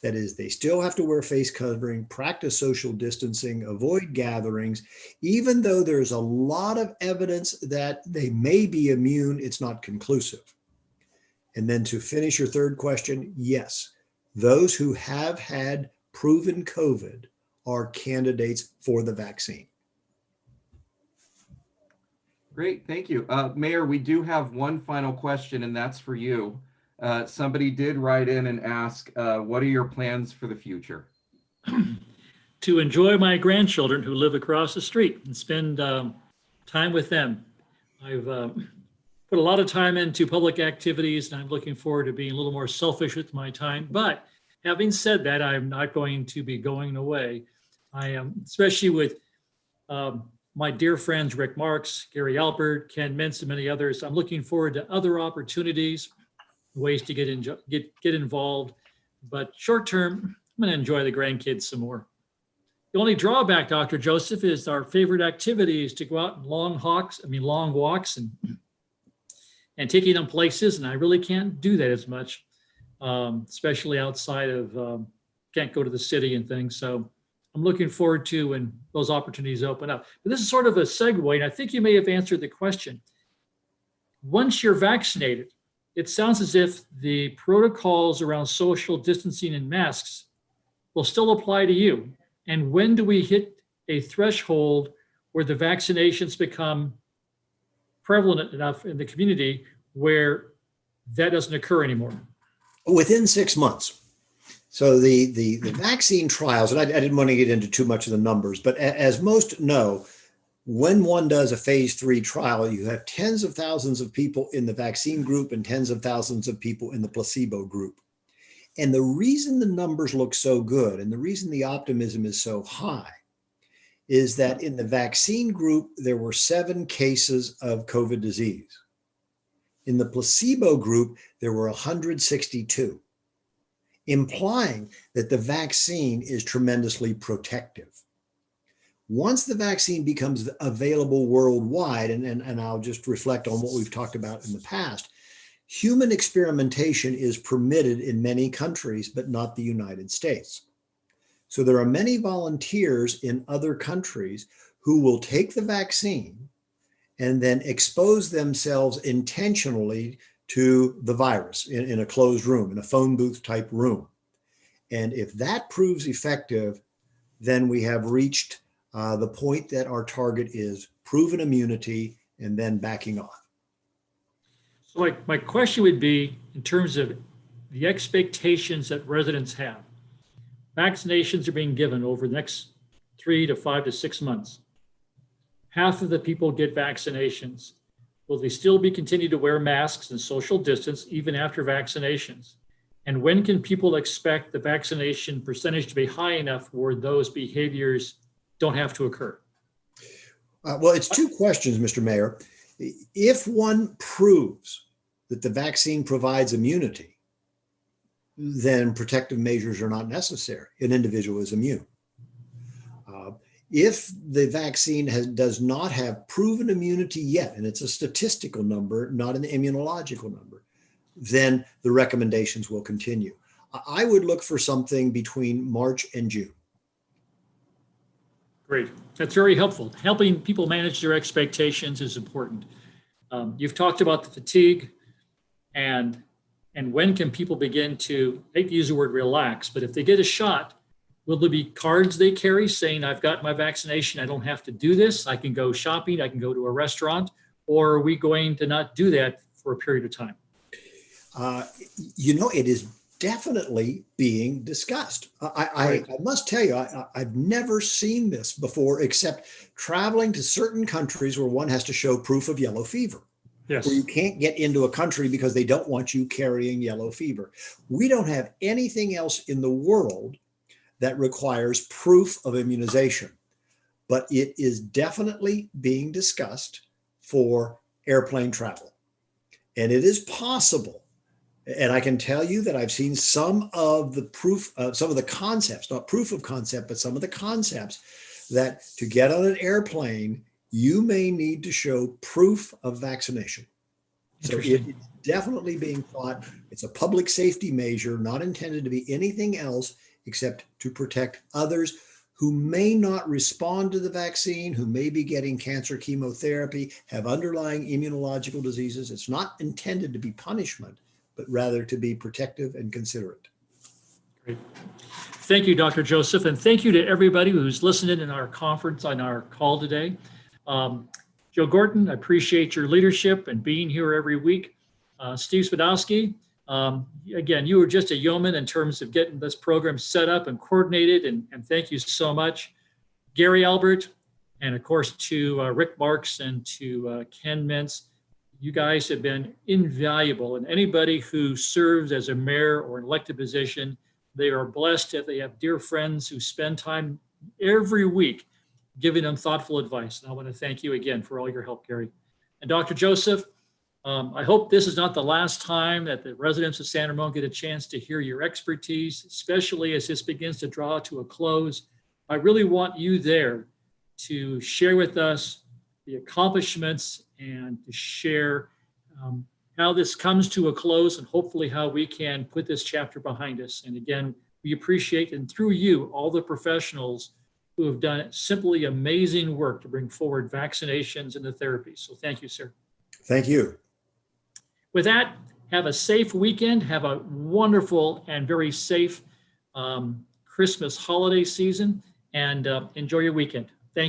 That is, they still have to wear face covering, practice social distancing, avoid gatherings. Even though there's a lot of evidence that they may be immune, it's not conclusive. And then to finish your third question, yes, those who have had proven COVID are candidates for the vaccine. Great, thank you. Mayor, we do have one final question, and that's for you. Somebody did write in and ask, what are your plans for the future? To enjoy my grandchildren who live across the street and spend time with them. I've put a lot of time into public activities, and I'm looking forward to being a little more selfish with my time. But having said that, I'm not going to be going away. I am, especially with my dear friends, Rick Marks, Gary Alpert, Ken Mintz, and many others. I'm looking forward to other opportunities, ways to get involved. But short term, I'm going to enjoy the grandkids some more. The only drawback, Dr. Joseph, is our favorite activity is to go out on long walks and taking them places. And I really can't do that as much. especially outside of, can't go to the city and things. So I'm looking forward to when those opportunities open up. But this is sort of a segue, and I think you may have answered the question. Once you're vaccinated, it sounds as if the protocols around social distancing and masks will still apply to you. And when do we hit a threshold where the vaccinations become prevalent enough in the community where that doesn't occur anymore? Within 6 months. So the vaccine trials, and I didn't want to get into too much of the numbers, but as most know, when one does a phase 3 trial, you have tens of thousands of people in the vaccine group and tens of thousands of people in the placebo group. And the reason the numbers look so good and the reason the optimism is so high is that in the vaccine group, there were 7 cases of COVID disease. In the placebo group, there were 162, implying that the vaccine is tremendously protective. Once the vaccine becomes available worldwide, and I'll just reflect on what we've talked about in the past, human experimentation is permitted in many countries, but not the United States. So there are many volunteers in other countries who will take the vaccine and then expose themselves intentionally to the virus in a closed room, in a phone booth type room. And if that proves effective, then we have reached the point that our target is proven immunity and then backing off. So my question would be, in terms of the expectations that residents have, vaccinations are being given over the next 3 to 5 to 6 months. Half of the people get vaccinations. Will they still be continued to wear masks and social distance even after vaccinations? And when can people expect the vaccination percentage to be high enough where those behaviors don't have to occur? Well, it's 2 questions, Mr. Mayor. If one proves that the vaccine provides immunity, then protective measures are not necessary. An individual is immune. If the vaccine does not have proven immunity yet, and it's a statistical number, not an immunological number, then the recommendations will continue. I would look for something between March and June. Great. That's very helpful. Helping people manage their expectations is important. You've talked about the fatigue and when can people begin to, I hate to use the word relax, but if they get a shot, will there be cards they carry saying, I've got my vaccination, I don't have to do this, I can go shopping, I can go to a restaurant, or are we going to not do that for a period of time? It is definitely being discussed. I must tell you, I've never seen this before, except traveling to certain countries where one has to show proof of yellow fever. Yes. Where you can't get into a country because they don't want you carrying yellow fever. We don't have anything else in the world that requires proof of immunization, but it is definitely being discussed for airplane travel. And it is possible. And I can tell you that I've seen some of the some of the concepts, not proof of concept, but some of the concepts that to get on an airplane, you may need to show proof of vaccination. So it's definitely being thought. It's a public safety measure, not intended to be anything else except to protect others who may not respond to the vaccine, who may be getting cancer chemotherapy, have underlying immunological diseases. It's not intended to be punishment, but rather to be protective and considerate. Great. Thank you, Dr. Joseph, and thank you to everybody who's listening in our conference on our call today. Joe Gorton, I appreciate your leadership and being here every week. Steve Spadowski, again, you were just a yeoman in terms of getting this program set up and coordinated, and thank you so much. Gary Alpert, and of course to Rick Marks and to Ken Mintz. You guys have been invaluable, and anybody who serves as a mayor or an elected position, they are blessed if they have dear friends who spend time every week giving them thoughtful advice. And I want to thank you again for all your help, Gary. And Dr. Joseph, I hope this is not the last time that the residents of San Ramon get a chance to hear your expertise, especially as this begins to draw to a close. I really want you there to share with us the accomplishments and to share how this comes to a close and hopefully how we can put this chapter behind us. And again, we appreciate, and through you, all the professionals who have done simply amazing work to bring forward vaccinations and the therapies. So thank you, sir. Thank you. With that, have a safe weekend. Have a wonderful and very safe Christmas holiday season, and enjoy your weekend.